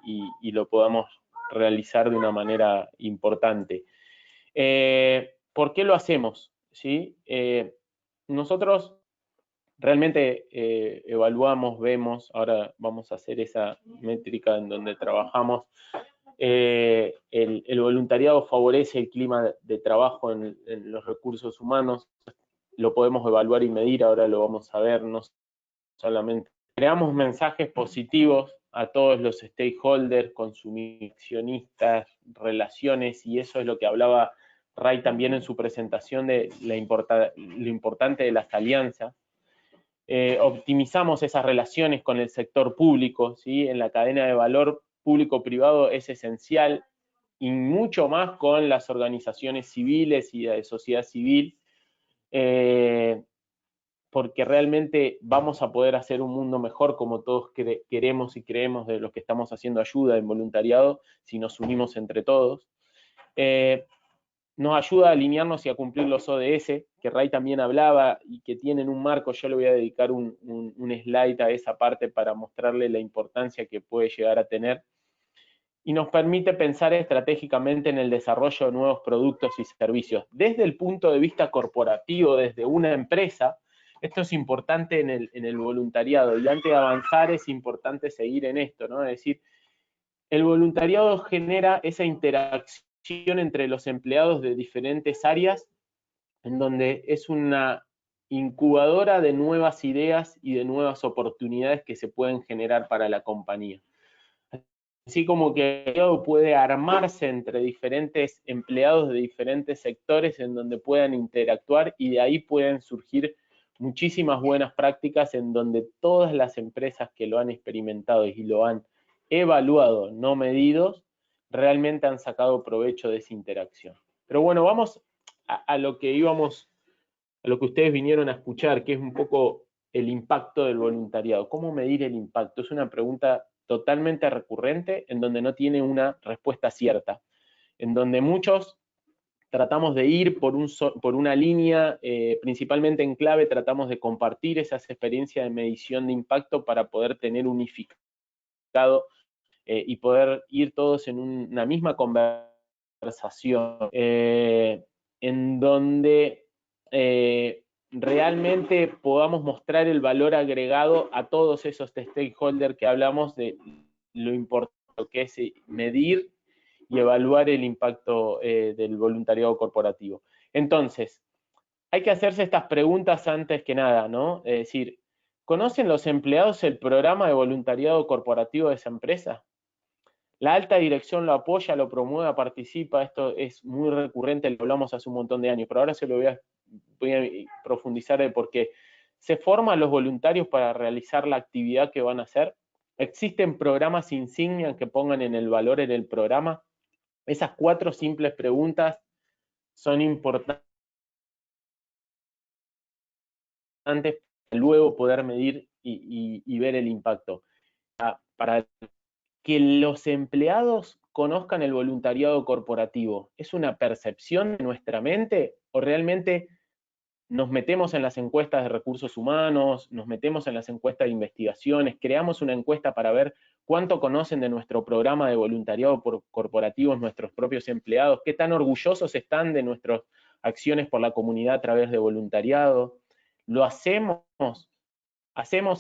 lo podamos realizar de una manera importante. ¿Por qué lo hacemos? ¿Sí? Nosotros realmente evaluamos, vemos, ahora vamos a hacer esa métrica en donde trabajamos. El voluntariado favorece el clima de trabajo en los recursos humanos, lo podemos evaluar y medir, ahora lo vamos a ver, no solamente. Creamos mensajes positivos a todos los stakeholders, consumicionistas, relaciones, y eso es lo que hablaba Ray también en su presentación de lo importante de las alianzas. Optimizamos esas relaciones con el sector público, ¿sí? En la cadena de valor público-privado es esencial, y mucho más con las organizaciones civiles y de sociedad civil, porque realmente vamos a poder hacer un mundo mejor, como todos queremos y creemos de los que estamos haciendo ayuda en voluntariado, si nos unimos entre todos. Nos ayuda a alinearnos y a cumplir los ODS, que Ray también hablaba y que tienen un marco. Yo le voy a dedicar un slide a esa parte para mostrarle la importancia que puede llegar a tener. Y nos permite pensar estratégicamente en el desarrollo de nuevos productos y servicios. Desde el punto de vista corporativo, desde una empresa, esto es importante en el voluntariado. Y antes de avanzar es importante seguir en esto, ¿no? Es decir, el voluntariado genera esa interacción entre los empleados de diferentes áreas, en donde es una incubadora de nuevas ideas y de nuevas oportunidades que se pueden generar para la compañía. Así como que el voluntariado puede armarse entre diferentes empleados de diferentes sectores en donde puedan interactuar, y de ahí pueden surgir muchísimas buenas prácticas en donde todas las empresas que lo han experimentado y lo han evaluado, no medidos, realmente han sacado provecho de esa interacción. Pero bueno, vamos a lo que íbamos, a lo que ustedes vinieron a escuchar, que es un poco el impacto del voluntariado. ¿Cómo medir el impacto? Es una pregunta totalmente recurrente en donde no tiene una respuesta cierta, en donde muchos tratamos de ir por una línea, principalmente en clave, tratamos de compartir esas experiencias de medición de impacto para poder tener unificado y poder ir todos en una misma conversación, en donde realmente podamos mostrar el valor agregado a todos esos stakeholders que hablamos de lo importante que es medir y evaluar el impacto del voluntariado corporativo. Entonces, hay que hacerse estas preguntas antes que nada, ¿no? Es decir, ¿conocen los empleados el programa de voluntariado corporativo de esa empresa? La alta dirección lo apoya, lo promueve, participa, esto es muy recurrente, lo hablamos hace un montón de años, pero ahora se lo voy a profundizar de por qué. ¿Se forman los voluntarios para realizar la actividad que van a hacer? ¿Existen programas insignia que pongan en el valor en el programa? Esas 4 simples preguntas son importantes para luego poder medir y ver el impacto. Para que los empleados conozcan el voluntariado corporativo, ¿es una percepción de nuestra mente o realmente nos metemos en las encuestas de recursos humanos, nos metemos en las encuestas de investigaciones, creamos una encuesta para ver cuánto conocen de nuestro programa de voluntariado corporativo nuestros propios empleados, qué tan orgullosos están de nuestras acciones por la comunidad a través de voluntariado? ¿Lo hacemos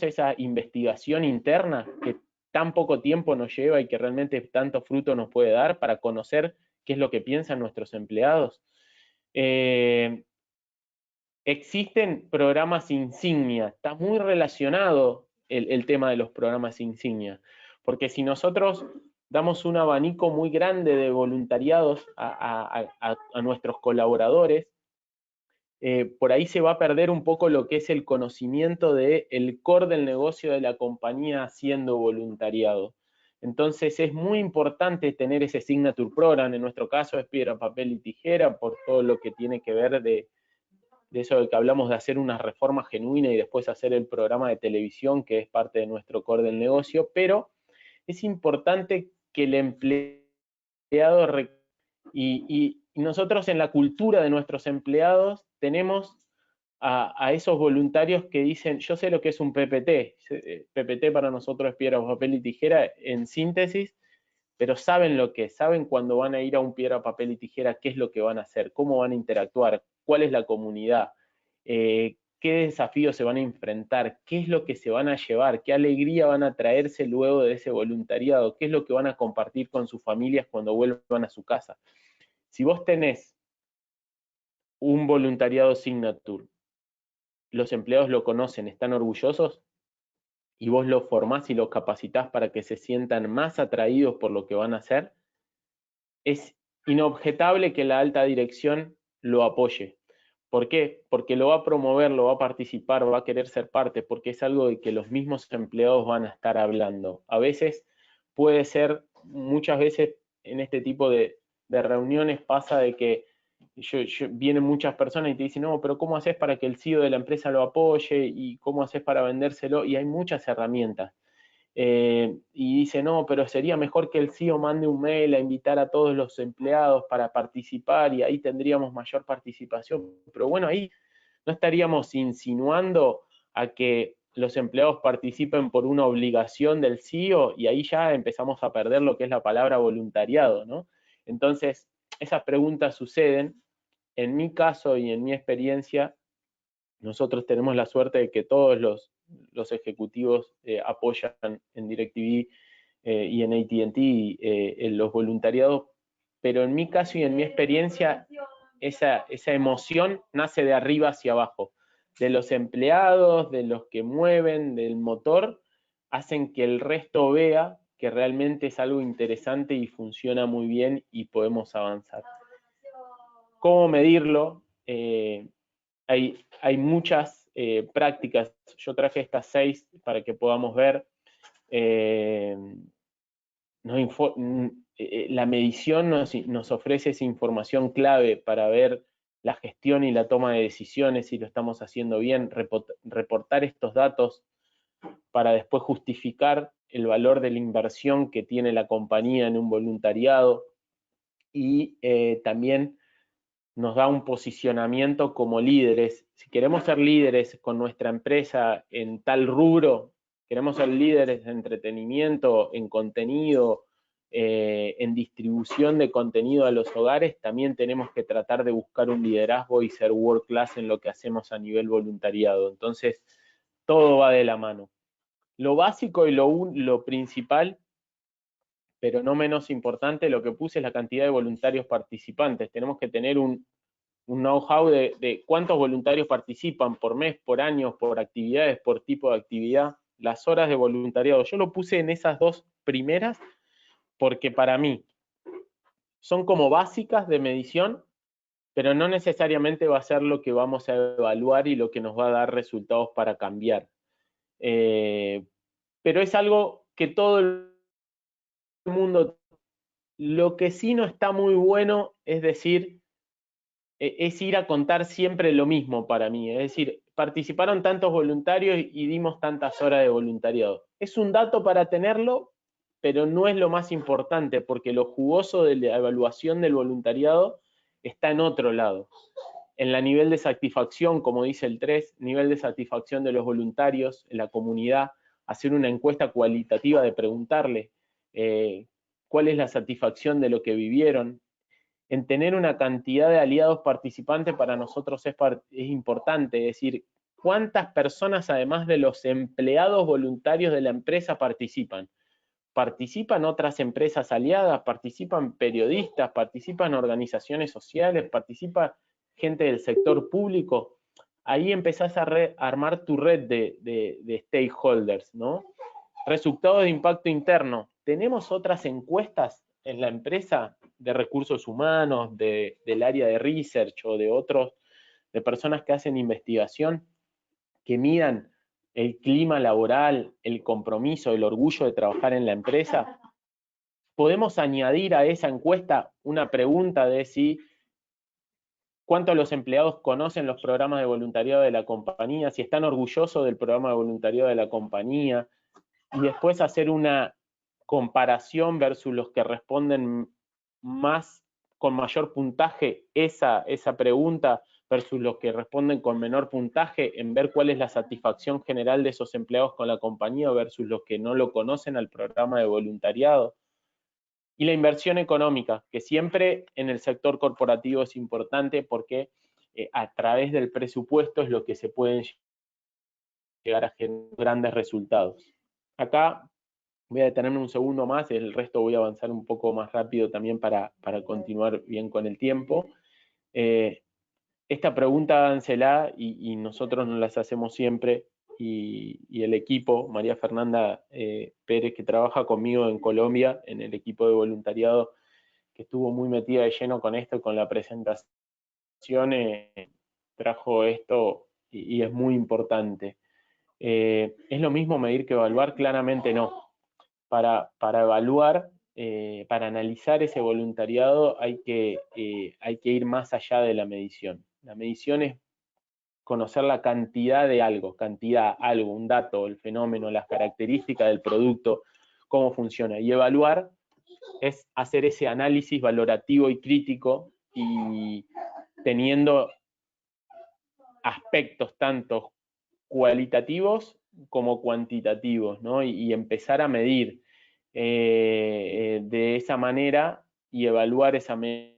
esa investigación interna que tan poco tiempo nos lleva y que realmente tanto fruto nos puede dar para conocer qué es lo que piensan nuestros empleados? Existen programas insignia, está muy relacionado el tema de los programas insignia, porque si nosotros damos un abanico muy grande de voluntariados a nuestros colaboradores, por ahí se va a perder un poco lo que es el conocimiento del core del negocio de la compañía haciendo voluntariado. Entonces es muy importante tener ese signature program, en nuestro caso es piedra, papel y tijera, por todo lo que tiene que ver de eso de que hablamos de hacer una reforma genuina y después hacer el programa de televisión, que es parte de nuestro core del negocio, pero es importante que el empleado, y nosotros en la cultura de nuestros empleados tenemos a esos voluntarios que dicen, yo sé lo que es un PPT, PPT para nosotros es piedra, papel y tijera en síntesis, pero saben lo que es, saben cuando van a ir a un piedra, papel y tijera, qué es lo que van a hacer, cómo van a interactuar, cuál es la comunidad, qué desafíos se van a enfrentar, qué es lo que se van a llevar, qué alegría van a traerse luego de ese voluntariado, qué es lo que van a compartir con sus familias cuando vuelvan a su casa. Si vos tenés un voluntariado signature, los empleados lo conocen, están orgullosos, y vos los formás y los capacitás para que se sientan más atraídos por lo que van a hacer, es inobjetable que la alta dirección lo apoye. ¿Por qué? Porque lo va a promover, lo va a participar, va a querer ser parte, porque es algo de que los mismos empleados van a estar hablando. A veces puede ser, muchas veces en este tipo de reuniones pasa de que vienen muchas personas y te dicen, no, pero ¿cómo haces para que el CEO de la empresa lo apoye? ¿Y cómo haces para vendérselo? Y hay muchas herramientas. Y dice, no, pero sería mejor que el CEO mande un mail a invitar a todos los empleados para participar y ahí tendríamos mayor participación. Pero bueno, ahí no estaríamos insinuando a que los empleados participen por una obligación del CEO y ahí ya empezamos a perder lo que es la palabra voluntariado, ¿no? Entonces, esas preguntas suceden. En mi caso y en mi experiencia, nosotros tenemos la suerte de que todos los ejecutivos apoyan en DirecTV y en AT&T en los voluntariados, pero en mi caso y en mi experiencia, esa emoción nace de arriba hacia abajo, de los empleados, de los que mueven, del motor, hacen que el resto vea que realmente es algo interesante y funciona muy bien y podemos avanzar. ¿Cómo medirlo? Hay muchas prácticas. Yo traje estas 6 para que podamos ver. La medición nos ofrece esa información clave para ver la gestión y la toma de decisiones, si lo estamos haciendo bien, reportar estos datos para después justificar el valor de la inversión que tiene la compañía en un voluntariado y también nos da un posicionamiento como líderes. Si queremos ser líderes con nuestra empresa en tal rubro, queremos ser líderes de entretenimiento, en contenido, en distribución de contenido a los hogares, también tenemos que tratar de buscar un liderazgo y ser world class en lo que hacemos a nivel voluntariado. Entonces, todo va de la mano. Lo básico y lo principal, pero no menos importante, lo que puse es la cantidad de voluntarios participantes. Tenemos que tener un know-how de cuántos voluntarios participan por mes, por año, por actividades, por tipo de actividad, las horas de voluntariado. Yo lo puse en esas dos primeras porque para mí son como básicas de medición, pero no necesariamente va a ser lo que vamos a evaluar y lo que nos va a dar resultados para cambiar. Pero es algo que todo el mundo, lo que sí no está muy bueno es decir, es ir a contar siempre lo mismo para mí, es decir, participaron tantos voluntarios y dimos tantas horas de voluntariado. Es un dato para tenerlo, pero no es lo más importante, porque lo jugoso de la evaluación del voluntariado está en otro lado. En la nivel de satisfacción, como dice el 3, nivel de satisfacción de los voluntarios en la comunidad, hacer una encuesta cualitativa de preguntarle cuál es la satisfacción de lo que vivieron. En tener una cantidad de aliados participantes para nosotros es importante, es decir, cuántas personas además de los empleados voluntarios de la empresa participan. Participan otras empresas aliadas, participan periodistas, participan organizaciones sociales, participa gente del sector público. Ahí empezás a armar tu red de stakeholders, ¿no? Resultados de impacto interno. ¿Tenemos otras encuestas en la empresa de recursos humanos, del área de research o de otros, de personas que hacen investigación, que midan el clima laboral, el compromiso, el orgullo de trabajar en la empresa? Podemos añadir a esa encuesta una pregunta de si cuántos los empleados conocen los programas de voluntariado de la compañía, si están orgullosos del programa de voluntariado de la compañía, y después hacer una comparación versus los que responden más con mayor puntaje esa pregunta versus los que responden con menor puntaje, en ver cuál es la satisfacción general de esos empleados con la compañía versus los que no lo conocen al programa de voluntariado. Y la inversión económica, que siempre en el sector corporativo es importante porque a través del presupuesto es lo que se pueden llegar a generar grandes resultados. Acá voy a detenerme un segundo más, el resto voy a avanzar un poco más rápido también para continuar bien con el tiempo. Esta pregunta hágansela y nosotros nos las hacemos siempre y el equipo, María Fernanda Pérez, que trabaja conmigo en Colombia, en el equipo de voluntariado, que estuvo muy metida de lleno con esto, con la presentación, trajo esto y es muy importante. ¿Es lo mismo medir que evaluar? Claramente no. Para evaluar, para analizar ese voluntariado hay que ir más allá de la medición. La medición es conocer la cantidad de algo, un dato, el fenómeno, las características del producto, cómo funciona. Y evaluar es hacer ese análisis valorativo y crítico y teniendo aspectos tanto cualitativos como cuantitativos, ¿no? Y empezar a medir de esa manera y evaluar esa medición,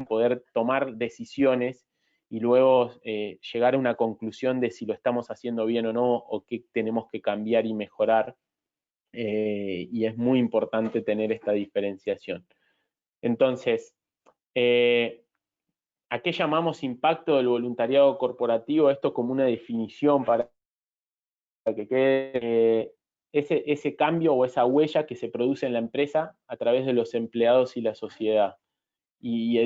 poder tomar decisiones y luego llegar a una conclusión de si lo estamos haciendo bien o no, o qué tenemos que cambiar y mejorar. Y es muy importante tener esta diferenciación. Entonces, ¿a qué llamamos impacto del voluntariado corporativo? Esto como una definición para que quede ese cambio o esa huella que se produce en la empresa a través de los empleados y la sociedad. Y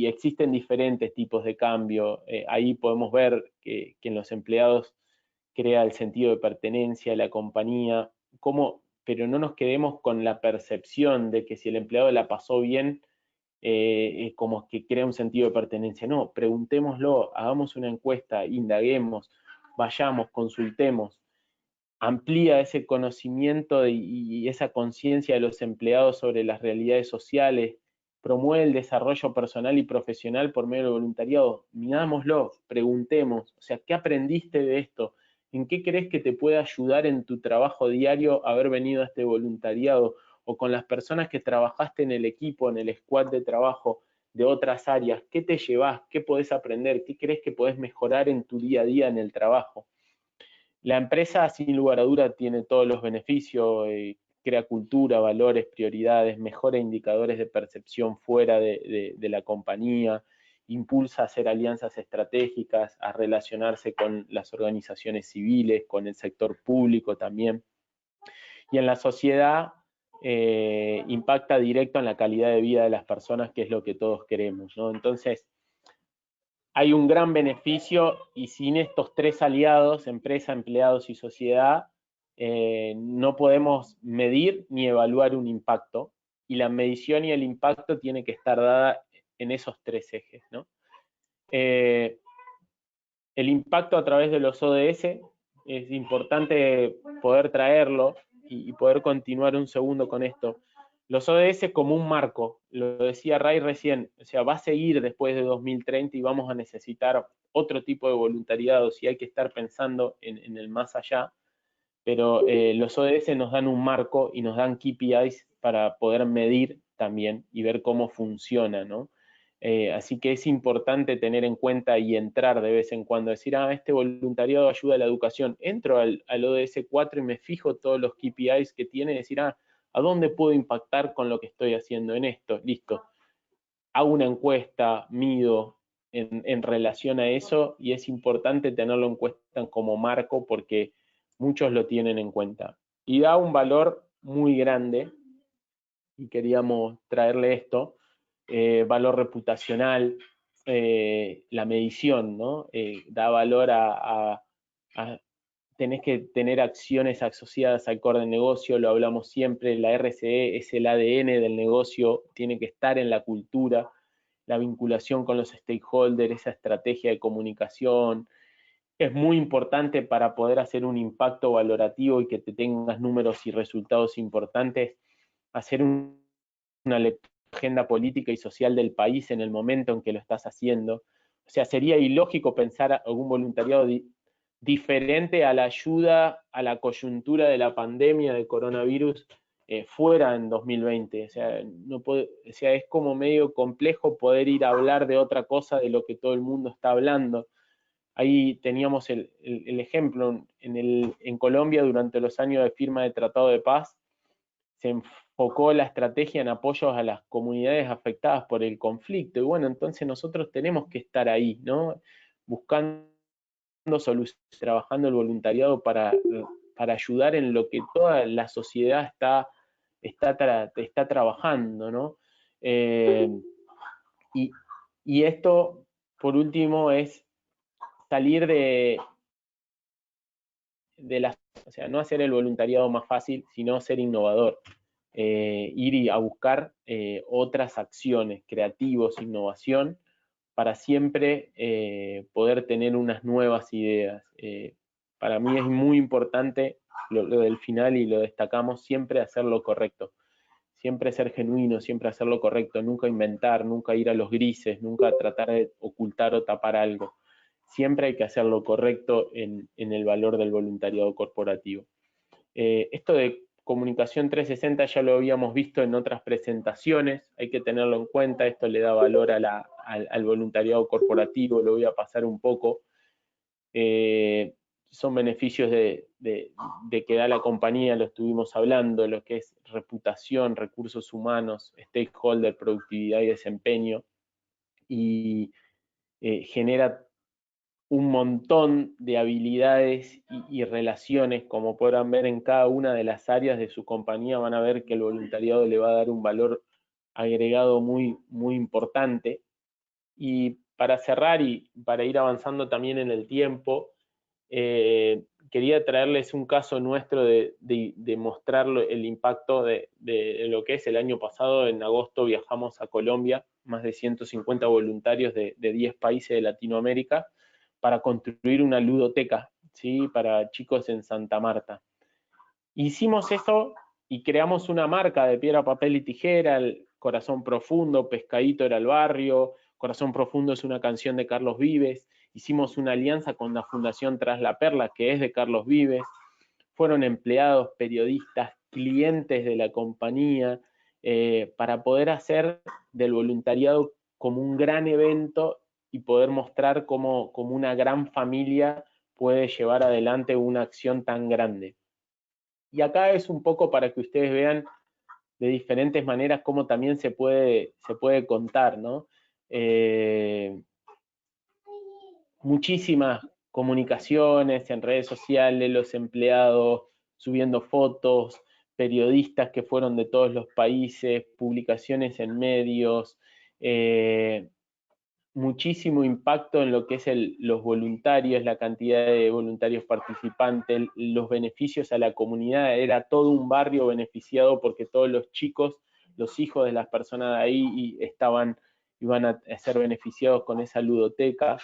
existen diferentes tipos de cambio. Ahí podemos ver que en los empleados crea el sentido de pertenencia a la compañía, pero no nos quedemos con la percepción de que si el empleado la pasó bien, como que crea un sentido de pertenencia. No, preguntémoslo, hagamos una encuesta, indaguemos, vayamos, consultemos. amplía ese conocimiento y esa conciencia de los empleados sobre las realidades sociales, promueve el desarrollo personal y profesional por medio del voluntariado. Mirámoslo, preguntemos, o sea, ¿qué aprendiste de esto? ¿En qué crees que te puede ayudar en tu trabajo diario haber venido a este voluntariado? O con las personas que trabajaste en el equipo, en el squad de trabajo de otras áreas, ¿qué te llevas? ¿Qué podés aprender? ¿Qué crees que podés mejorar en tu día a día en el trabajo? La empresa, sin lugar a duda, tiene todos los beneficios, crea cultura, valores, prioridades, mejora indicadores de percepción fuera de la compañía, impulsa a hacer alianzas estratégicas, a relacionarse con las organizaciones civiles, con el sector público también. Y en la sociedad impacta directo en la calidad de vida de las personas, que es lo que todos queremos, ¿no? Entonces, hay un gran beneficio y sin estos tres aliados, empresa, empleados y sociedad, no podemos medir ni evaluar un impacto, y la medición y el impacto tiene que estar dada en esos tres ejes, ¿no? El impacto a través de los ODS, es importante poder traerlo y poder continuar un segundo con esto. Los ODS como un marco, lo decía Ray recién, o sea, va a seguir después de 2030 y vamos a necesitar otro tipo de voluntariado, si hay que estar pensando en el más allá, pero los ODS nos dan un marco y nos dan KPIs para poder medir también y ver cómo funciona, ¿no? Así que es importante tener en cuenta y entrar de vez en cuando, decir, este voluntariado ayuda a la educación. Entro al ODS 4 y me fijo todos los KPIs que tiene, decir, ¿a dónde puedo impactar con lo que estoy haciendo en esto? Listo. Hago una encuesta, mido en relación a eso, y es importante tenerlo en cuenta como marco porque muchos lo tienen en cuenta. Y da un valor muy grande, y queríamos traerle esto, valor reputacional, la medición, ¿no? Da valor a tenés que tener acciones asociadas al core de negocio, lo hablamos siempre, la RCE es el ADN del negocio, tiene que estar en la cultura, la vinculación con los stakeholders, esa estrategia de comunicación, es muy importante para poder hacer un impacto valorativo y que te tengas números y resultados importantes, hacer una agenda política y social del país en el momento en que lo estás haciendo. O sea, sería ilógico pensar algún voluntariado diferente a la ayuda a la coyuntura de la pandemia de coronavirus fuera en 2020. O sea, no puede, o sea, es como medio complejo poder ir a hablar de otra cosa de lo que todo el mundo está hablando. Ahí teníamos el ejemplo, en Colombia durante los años de firma de Tratado de Paz, se enfocó la estrategia en apoyos a las comunidades afectadas por el conflicto, y bueno, entonces nosotros tenemos que estar ahí, ¿no? Buscando soluciones, trabajando el voluntariado para ayudar en lo que toda la sociedad está trabajando, ¿no? Y esto, por último, es salir de o sea, no hacer el voluntariado más fácil, sino ser innovador. Ir a buscar otras acciones, creativos, innovación, para siempre poder tener unas nuevas ideas. Para mí es muy importante lo del final, y lo destacamos, siempre hacer lo correcto. Siempre ser genuino, siempre hacer lo correcto, nunca inventar, nunca ir a los grises, nunca tratar de ocultar o tapar algo. Siempre hay que hacer lo correcto en el valor del voluntariado corporativo. Esto de comunicación 360 ya lo habíamos visto en otras presentaciones, hay que tenerlo en cuenta, esto le da valor al voluntariado corporativo, lo voy a pasar un poco. Son beneficios de que da la compañía, lo estuvimos hablando, lo que es reputación, recursos humanos, stakeholder, productividad y desempeño, y genera un montón de habilidades y relaciones, como podrán ver en cada una de las áreas de su compañía, van a ver que el voluntariado le va a dar un valor agregado muy, muy importante. Y para cerrar y para ir avanzando también en el tiempo, quería traerles un caso nuestro de mostrar el impacto de lo que es el año pasado. En agosto viajamos a Colombia, más de 150 voluntarios de 10 países de Latinoamérica, para construir una ludoteca, ¿sí? Para chicos en Santa Marta. Hicimos eso y creamos una marca de piedra, papel y tijera, el Corazón Profundo, Pescadito era el barrio, Corazón Profundo es una canción de Carlos Vives, hicimos una alianza con la Fundación Tras la Perla, que es de Carlos Vives, fueron empleados, periodistas, clientes de la compañía, para poder hacer del voluntariado como un gran evento y poder mostrar cómo una gran familia puede llevar adelante una acción tan grande. Y acá es un poco para que ustedes vean de diferentes maneras cómo también se puede contar, ¿no? Muchísimas comunicaciones en redes sociales, los empleados subiendo fotos, periodistas que fueron de todos los países, publicaciones en medios, muchísimo impacto en lo que es los voluntarios, la cantidad de voluntarios participantes, los beneficios a la comunidad, era todo un barrio beneficiado porque todos los chicos, los hijos de las personas de ahí iban a ser beneficiados con esa ludoteca.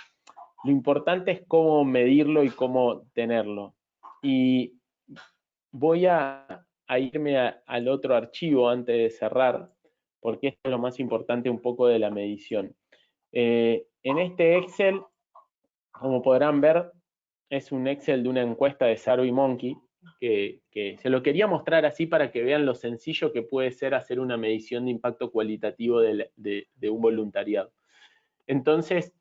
Lo importante es cómo medirlo y cómo tenerlo. Y voy a irme al otro archivo antes de cerrar, porque esto es lo más importante un poco de la medición. En este Excel, como podrán ver, es un Excel de una encuesta de SurveyMonkey, que se lo quería mostrar así para que vean lo sencillo que puede ser hacer una medición de impacto cualitativo de un voluntariado. Entonces,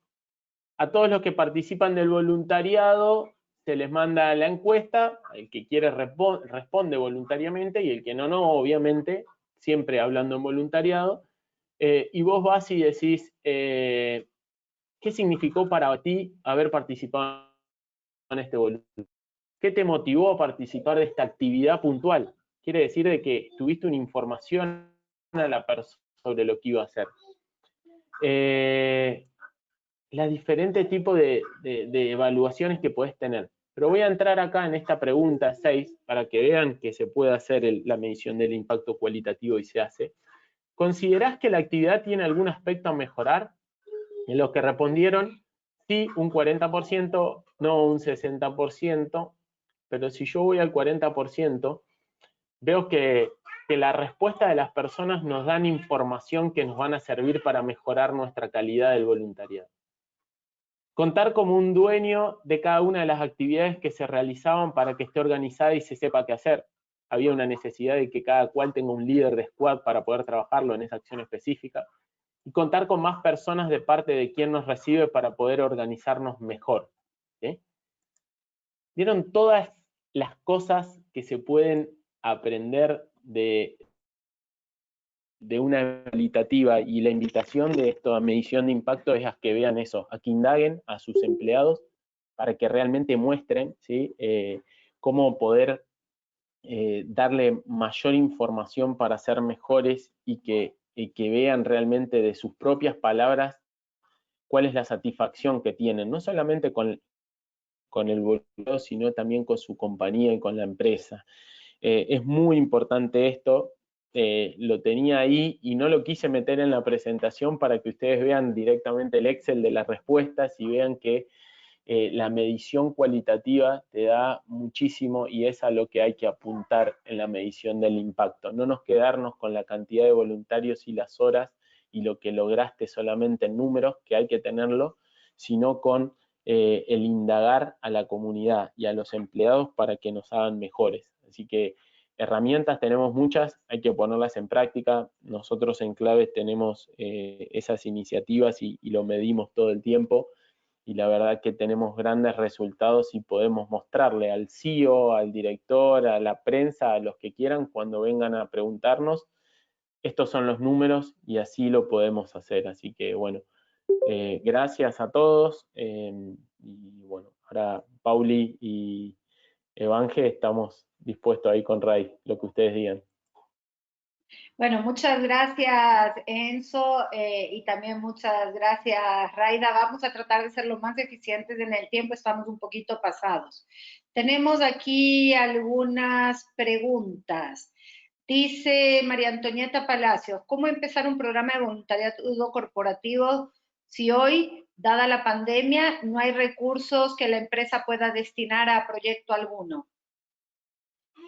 a todos los que participan del voluntariado se les manda la encuesta, el que quiere responde voluntariamente y el que no, obviamente, siempre hablando en voluntariado, y vos vas y decís, ¿qué significó para ti haber participado en este voluntariado? ¿Qué te motivó a participar de esta actividad puntual? Quiere decir de que tuviste una información a la persona sobre lo que iba a hacer. Las diferentes tipos de evaluaciones que podés tener. Pero voy a entrar acá en esta pregunta 6 para que vean que se puede hacer la medición del impacto cualitativo y se hace. ¿Considerás que la actividad tiene algún aspecto a mejorar? En los que respondieron, sí, un 40%, no un 60%, pero si yo voy al 40%, veo que la respuesta de las personas nos dan información que nos van a servir para mejorar nuestra calidad del voluntariado. Contar como un dueño de cada una de las actividades que se realizaban para que esté organizada y se sepa qué hacer. Había una necesidad de que cada cual tenga un líder de squad para poder trabajarlo en esa acción específica. Y contar con más personas de parte de quien nos recibe para poder organizarnos mejor. ¿Sí? ¿Vieron todas las cosas que se pueden aprender de una cualitativa? Y la invitación de esta medición de impacto es a que vean eso, a que indaguen a sus empleados para que realmente muestren, ¿sí? Cómo poder darle mayor información para ser mejores y que vean realmente de sus propias palabras cuál es la satisfacción que tienen, no solamente con el voluntariado, sino también con su compañía y con la empresa. Es muy importante esto, lo tenía ahí y no lo quise meter en la presentación para que ustedes vean directamente el Excel de las respuestas y vean que la medición cualitativa te da muchísimo y es a lo que hay que apuntar en la medición del impacto. No nos quedarnos con la cantidad de voluntarios y las horas y lo que lograste solamente en números, que hay que tenerlo, sino con el indagar a la comunidad y a los empleados para que nos hagan mejores. Así que herramientas tenemos muchas, hay que ponerlas en práctica. Nosotros en Claves tenemos esas iniciativas y lo medimos todo el tiempo. Y la verdad que tenemos grandes resultados y podemos mostrarle al CEO, al director, a la prensa, a los que quieran, cuando vengan a preguntarnos, estos son los números y así lo podemos hacer. Así que bueno, gracias a todos. Y bueno, ahora Pauli y Evanje estamos dispuestos ahí con Ray, lo que ustedes digan. Bueno, muchas gracias Enzo y también muchas gracias Raida. Vamos a tratar de ser lo más eficientes en el tiempo, estamos un poquito pasados. Tenemos aquí algunas preguntas. Dice María Antonieta Palacios, ¿cómo empezar un programa de voluntariado corporativo si hoy, dada la pandemia, no hay recursos que la empresa pueda destinar a proyecto alguno?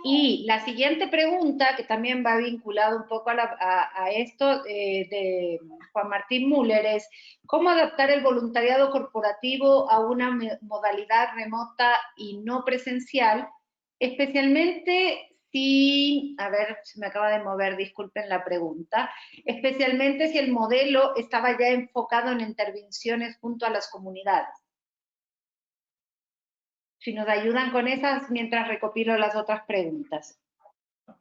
Y la siguiente pregunta, que también va vinculado un poco a esto de Juan Martín Müller, es ¿cómo adaptar el voluntariado corporativo a una modalidad remota y no presencial? Especialmente si, a ver, se me acaba de mover, disculpen la pregunta, especialmente si el modelo estaba ya enfocado en intervenciones junto a las comunidades. Si nos ayudan con esas mientras recopilo las otras preguntas.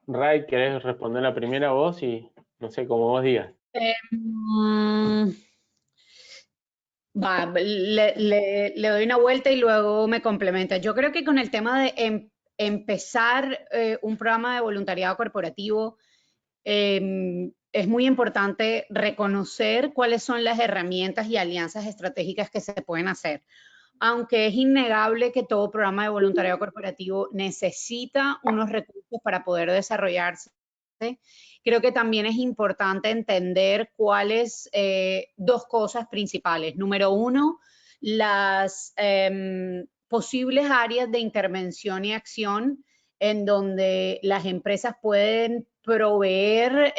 Ray, ¿querés responder la primera vos? Y no sé, como vos digas. Le doy una vuelta y luego me complementa. Yo creo que con el tema de empezar un programa de voluntariado corporativo, es muy importante reconocer cuáles son las herramientas y alianzas estratégicas que se pueden hacer. Aunque es innegable que todo programa de voluntariado corporativo necesita unos recursos para poder desarrollarse, creo que también es importante entender cuáles dos cosas principales. Número uno, las posibles áreas de intervención y acción en donde las empresas pueden proveer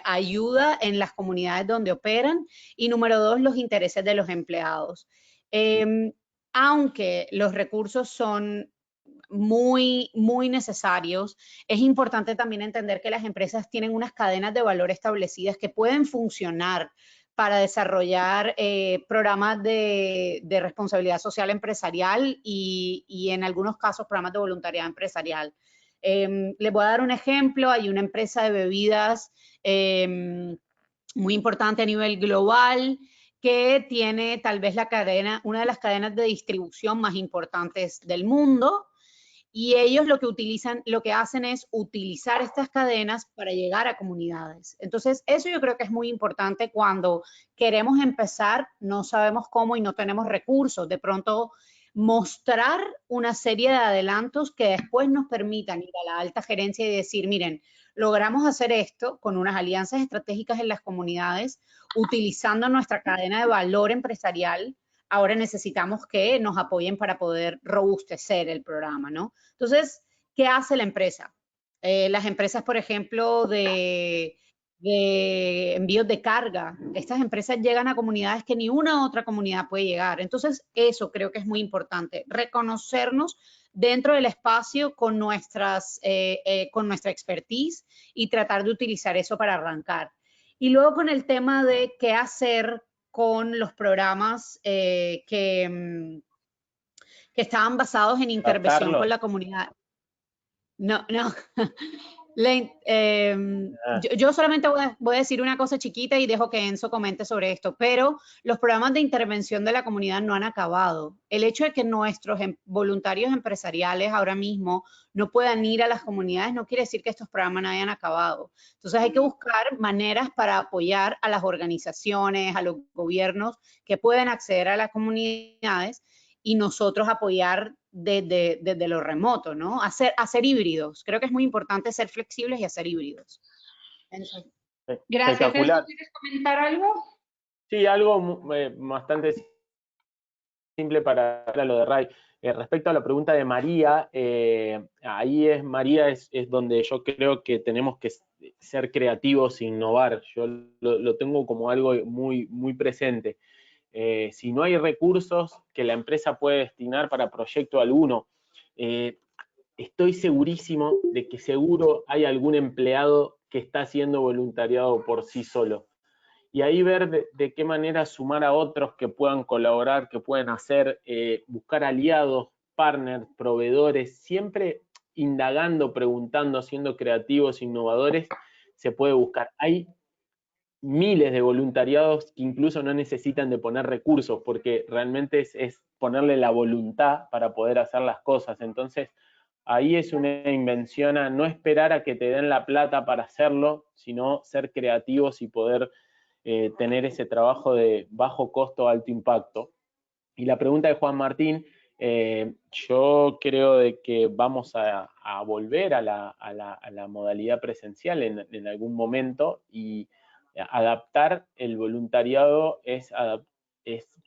ayuda en las comunidades donde operan. Y número dos, los intereses de los empleados. Aunque los recursos son muy necesarios, es importante también entender que las empresas tienen unas cadenas de valor establecidas que pueden funcionar para desarrollar programas de responsabilidad social empresarial y en algunos casos programas de voluntariado empresarial. Les voy a dar un ejemplo. Hay una empresa de bebidas muy importante a nivel global que tiene tal vez una de las cadenas de distribución más importantes del mundo, y ellos lo que hacen es utilizar estas cadenas para llegar a comunidades. Entonces, eso yo creo que es muy importante cuando queremos empezar, no sabemos cómo y no tenemos recursos. De pronto, mostrar una serie de adelantos que después nos permitan ir a la alta gerencia y decir, miren, logramos hacer esto con unas alianzas estratégicas en las comunidades, utilizando nuestra cadena de valor empresarial. Ahora necesitamos que nos apoyen para poder robustecer el programa, ¿no? Entonces, ¿qué hace la empresa? Las empresas, por ejemplo, de envíos de carga, estas empresas llegan a comunidades que ni una otra comunidad puede llegar. Entonces, eso creo que es muy importante, reconocernos dentro del espacio con nuestra expertise y tratar de utilizar eso para arrancar. Y luego con el tema de qué hacer con los programas que estaban basados en intervención con la comunidad. No. Yo solamente voy a decir una cosa chiquita y dejo que Enzo comente sobre esto, pero los programas de intervención de la comunidad no han acabado. El hecho de que nuestros voluntarios empresariales ahora mismo no puedan ir a las comunidades no quiere decir que estos programas no hayan acabado. Entonces hay que buscar maneras para apoyar a las organizaciones, a los gobiernos que pueden acceder a las comunidades y nosotros apoyar desde lo remoto, ¿no? Hacer híbridos. Creo que es muy importante ser flexibles y hacer híbridos. Entonces, gracias. ¿Quieres comentar algo? Sí, algo bastante simple para lo de Ray. Respecto a la pregunta de María, María es donde yo creo que tenemos que ser creativos e innovar. Yo lo tengo como algo muy presente. Si no hay recursos que la empresa puede destinar para proyecto alguno, estoy segurísimo de que seguro hay algún empleado que está haciendo voluntariado por sí solo. Y ahí ver de qué manera sumar a otros que puedan colaborar, que pueden hacer, buscar aliados, partners, proveedores, siempre indagando, preguntando, siendo creativos, innovadores, se puede buscar. Hay miles de voluntariados que incluso no necesitan de poner recursos, porque realmente es ponerle la voluntad para poder hacer las cosas. Entonces, ahí es una invención a no esperar a que te den la plata para hacerlo, sino ser creativos y poder tener ese trabajo de bajo costo, alto impacto. Y la pregunta de Juan Martín, yo creo de que vamos a volver a la modalidad presencial en algún momento, y adaptar el voluntariado es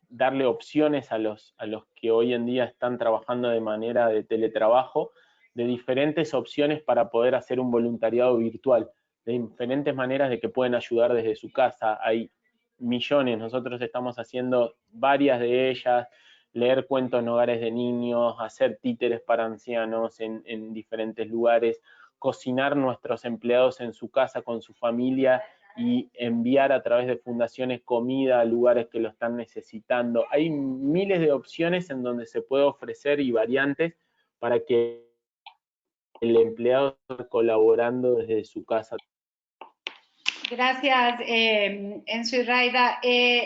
darle opciones a los que hoy en día están trabajando de manera de teletrabajo, diferentes opciones para poder hacer un voluntariado virtual, de diferentes maneras de que pueden ayudar desde su casa. Hay millones, nosotros estamos haciendo varias de ellas, leer cuentos en hogares de niños, hacer títeres para ancianos en diferentes lugares, cocinar nuestros empleados en su casa con su familia y enviar a través de fundaciones comida a lugares que lo están necesitando. Hay miles de opciones en donde se puede ofrecer y variantes para que el empleado esté colaborando desde su casa. Gracias, Enzo y Raida.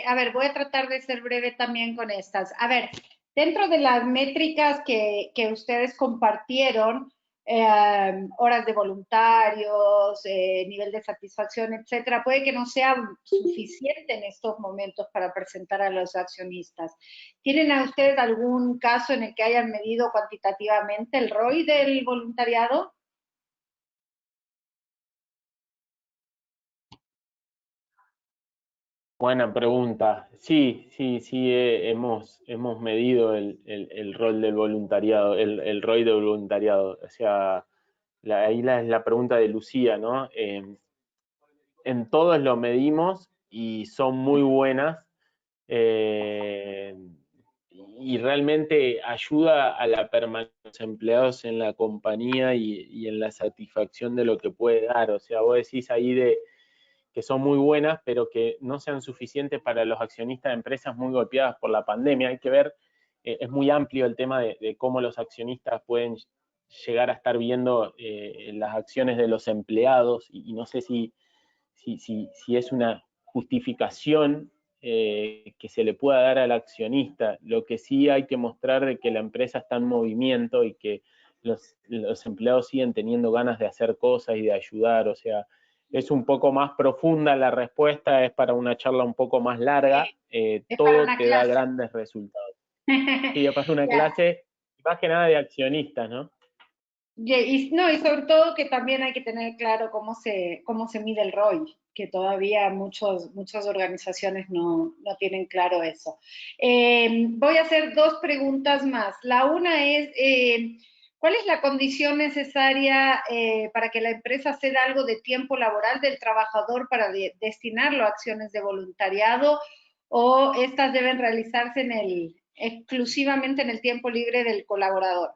A ver, voy a tratar de ser breve también con estas. A ver, dentro de las métricas que ustedes compartieron, horas de voluntarios, nivel de satisfacción, etcétera, puede que no sea suficiente en estos momentos para presentar a los accionistas. ¿Tienen a ustedes algún caso en el que hayan medido cuantitativamente el ROI del voluntariado? Buena pregunta. Sí, hemos medido el rol del voluntariado, el ROI del voluntariado. O sea, ahí es la pregunta de Lucía, ¿no? En todos lo medimos y son muy buenas. Y realmente ayuda a la permanencia de los empleados en la compañía y en la satisfacción de lo que puede dar. O sea, vos decís ahí que son muy buenas, pero que no sean suficientes para los accionistas de empresas muy golpeadas por la pandemia. Hay que ver, es muy amplio el tema de cómo los accionistas pueden llegar a estar viendo las acciones de los empleados y no sé si es una justificación que se le pueda dar al accionista. Lo que sí hay que mostrar de que la empresa está en movimiento y que los empleados siguen teniendo ganas de hacer cosas y de ayudar. O sea, es un poco más profunda la respuesta, es para una charla un poco más larga. Todo te da grandes resultados. Sí, yo pasé una clase, más que nada de accionistas, ¿no? Y sobre todo que también hay que tener claro cómo se mide el ROI, que todavía muchas organizaciones no tienen claro eso. Voy a hacer dos preguntas más. La una es, ¿cuál es la condición necesaria para que la empresa ceda algo de tiempo laboral del trabajador para destinarlo a acciones de voluntariado, o estas deben realizarse exclusivamente en el tiempo libre del colaborador?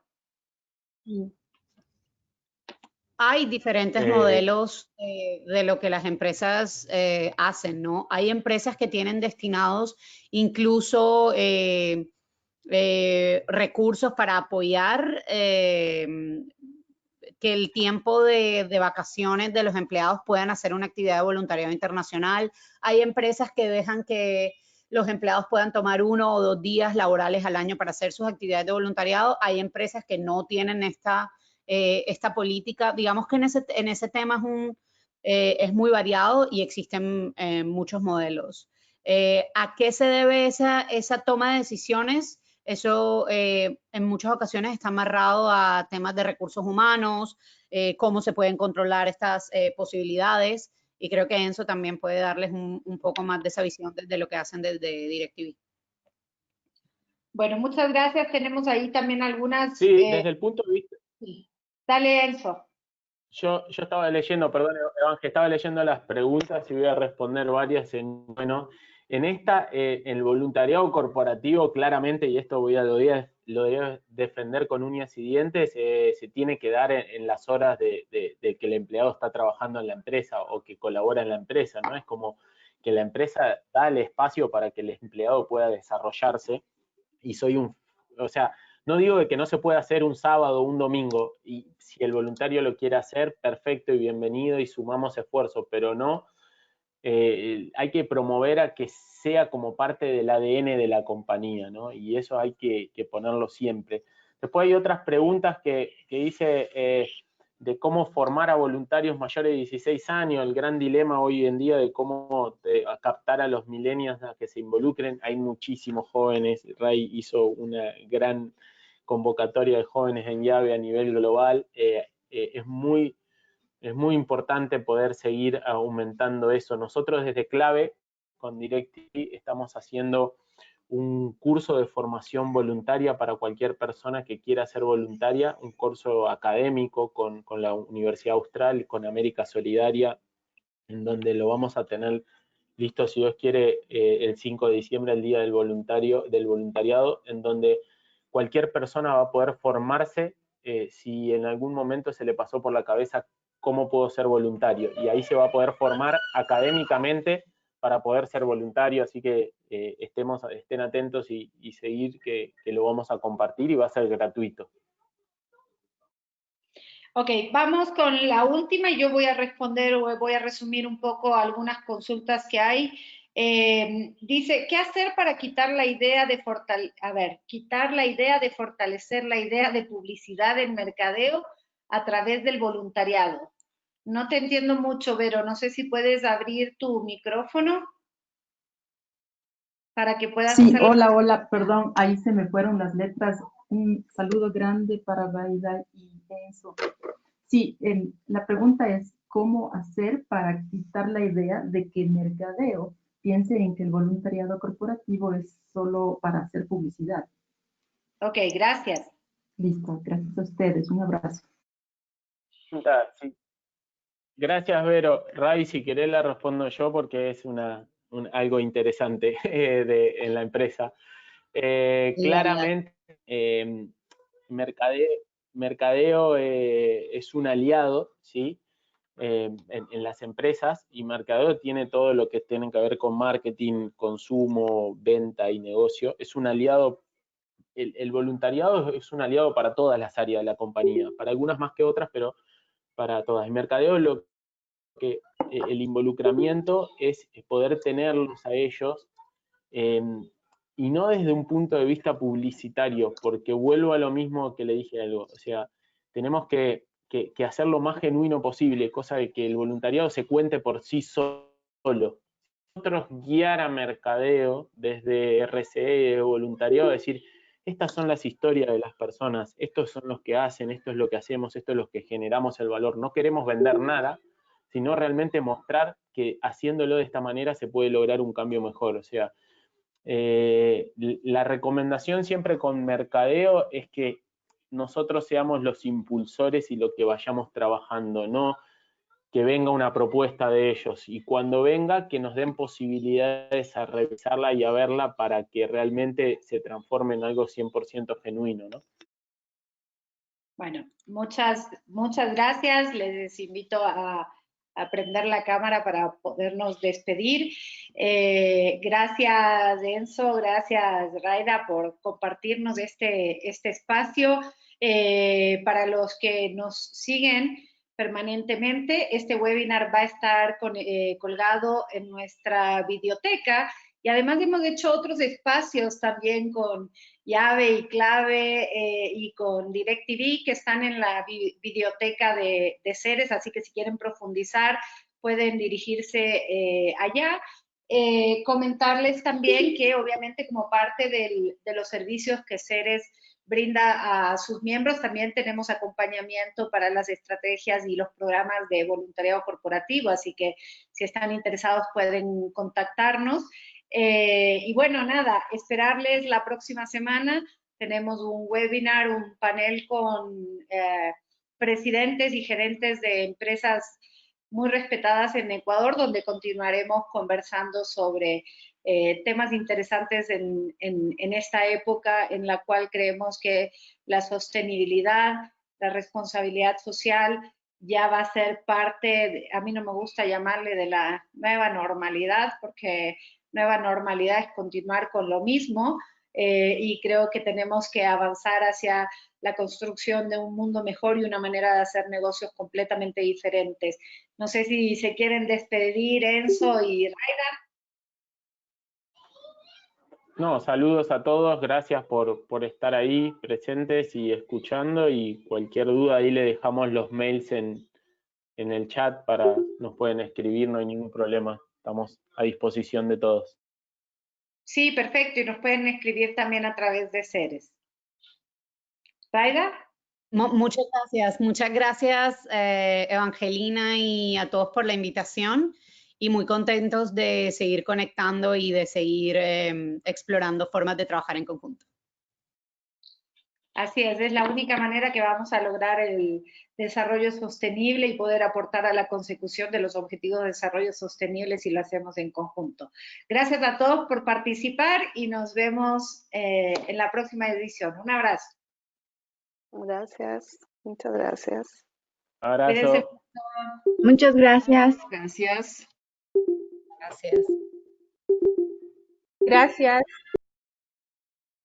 Hay diferentes modelos de lo que las empresas hacen, ¿no? Hay empresas que tienen destinados incluso recursos para apoyar que el tiempo de vacaciones de los empleados puedan hacer una actividad de voluntariado internacional. Hay empresas que dejan que los empleados puedan tomar 1 o 2 días laborales al año para hacer sus actividades de voluntariado. Hay empresas que no tienen esta política. Digamos que en ese tema es muy variado y existen muchos modelos. ¿A qué se debe esa toma de decisiones? Eso en muchas ocasiones está amarrado a temas de recursos humanos, cómo se pueden controlar estas posibilidades, y creo que Enzo también puede darles un poco más de esa visión desde lo que hacen desde DirecTV. Bueno, muchas gracias. Tenemos ahí también algunas... Sí, desde el punto de vista... Sí. Dale, Enzo. Yo estaba leyendo, perdón, Evange, estaba leyendo las preguntas y voy a responder varias. Bueno, en esta, el voluntariado corporativo, claramente, y esto lo voy a defender con uñas y dientes, se tiene que dar en las horas de que el empleado está trabajando en la empresa o que colabora en la empresa, ¿no? Es como que la empresa da el espacio para que el empleado pueda desarrollarse, y o sea, no digo que no se pueda hacer un sábado o un domingo, y si el voluntario lo quiere hacer, perfecto y bienvenido y sumamos esfuerzo, pero no, hay que promover a que sea como parte del ADN de la compañía, ¿no? Y eso hay que ponerlo siempre. Después hay otras preguntas que dice de cómo formar a voluntarios mayores de 16 años, el gran dilema hoy en día de cómo captar a los millennials a que se involucren. Hay muchísimos jóvenes, Ray hizo una gran convocatoria de jóvenes en llave a nivel global. Es muy importante poder seguir aumentando eso. Nosotros desde Clave, con DirecTV, estamos haciendo un curso de formación voluntaria para cualquier persona que quiera ser voluntaria, un curso académico con la Universidad Austral, con América Solidaria, en donde lo vamos a tener listo, si Dios quiere, el 5 de diciembre, el Día del Voluntariado, en donde cualquier persona va a poder formarse si en algún momento se le pasó por la cabeza cómo puedo ser voluntario, y ahí se va a poder formar académicamente para poder ser voluntario, así que estén atentos y seguir que lo vamos a compartir y va a ser gratuito. Ok, vamos con la última y yo voy a responder o voy a resumir un poco algunas consultas que hay. Dice, ¿qué hacer para quitar la idea de fortalecer la idea de publicidad en mercadeo a través del voluntariado? No te entiendo mucho, Vero, no sé si puedes abrir tu micrófono para que puedas Sí, hacer... hola, perdón, ahí se me fueron las letras. Un saludo grande para Raida y Enzo. Sí, la pregunta es, ¿cómo hacer para quitar la idea de que el mercadeo piense en que el voluntariado corporativo es solo para hacer publicidad? Ok, gracias. Listo, gracias a ustedes, un abrazo. Sí. Gracias, Vero. Ray, si querés la respondo yo porque es algo interesante en la empresa. Claramente, mercadeo es un aliado, ¿sí? En las empresas, y mercadeo tiene todo lo que tiene que ver con marketing, consumo, venta y negocio. Es un aliado, el voluntariado es un aliado para todas las áreas de la compañía, para algunas más que otras, pero para todas. El mercadeo, lo que el involucramiento es poder tenerlos a ellos, y no desde un punto de vista publicitario, porque vuelvo a lo mismo que le dije algo, o sea, tenemos que hacer lo más genuino posible, cosa de que el voluntariado se cuente por sí solo. Nosotros guiar a mercadeo desde RCE, voluntariado, decir, estas son las historias de las personas, estos son los que hacen, esto es lo que hacemos, esto es lo que generamos el valor. No queremos vender nada, sino realmente mostrar que haciéndolo de esta manera se puede lograr un cambio mejor. O sea, la recomendación siempre con mercadeo es que nosotros seamos los impulsores y lo que vayamos trabajando, no que venga una propuesta de ellos, y cuando venga que nos den posibilidades a revisarla y a verla para que realmente se transforme en algo 100% genuino, ¿no? Bueno, muchas gracias. Les invito a prender la cámara para podernos despedir. Gracias, Enzo, gracias, Raida, por compartirnos este espacio. Para los que nos siguen permanentemente, este webinar va a estar colgado en nuestra videoteca, y además hemos hecho otros espacios también con Llave y Clave y con DirecTV, que están en la videoteca de Ceres, así que si quieren profundizar pueden dirigirse allá. Comentarles también que obviamente como parte de los servicios que Ceres brinda a sus miembros, también tenemos acompañamiento para las estrategias y los programas de voluntariado corporativo, así que si están interesados pueden contactarnos. Y bueno, nada, esperarles la próxima semana. Tenemos un webinar, un panel con presidentes y gerentes de empresas muy respetadas en Ecuador, donde continuaremos conversando sobre temas interesantes en esta época en la cual creemos que la sostenibilidad, la responsabilidad social ya va a ser parte, a mí no me gusta llamarle de la nueva normalidad, porque nueva normalidad es continuar con lo mismo, y creo que tenemos que avanzar hacia la construcción de un mundo mejor y una manera de hacer negocios completamente diferentes. No sé si se quieren despedir Enzo y Raida. No, saludos a todos, gracias por estar ahí presentes y escuchando, y cualquier duda ahí le dejamos los mails en el chat, nos pueden escribir, no hay ningún problema, estamos a disposición de todos. Sí, perfecto, y nos pueden escribir también a través de Ceres. ¿Raida? Muchas gracias, Evangelina, y a todos por la invitación. y muy contentos de seguir conectando y de seguir explorando formas de trabajar en conjunto. Así es la única manera que vamos a lograr el desarrollo sostenible y poder aportar a la consecución de los objetivos de desarrollo sostenible si lo hacemos en conjunto. Gracias a todos por participar y nos vemos en la próxima edición. Un abrazo. Gracias, muchas gracias. Cuídense. Abrazo. Muchas gracias. Gracias. Gracias. Gracias.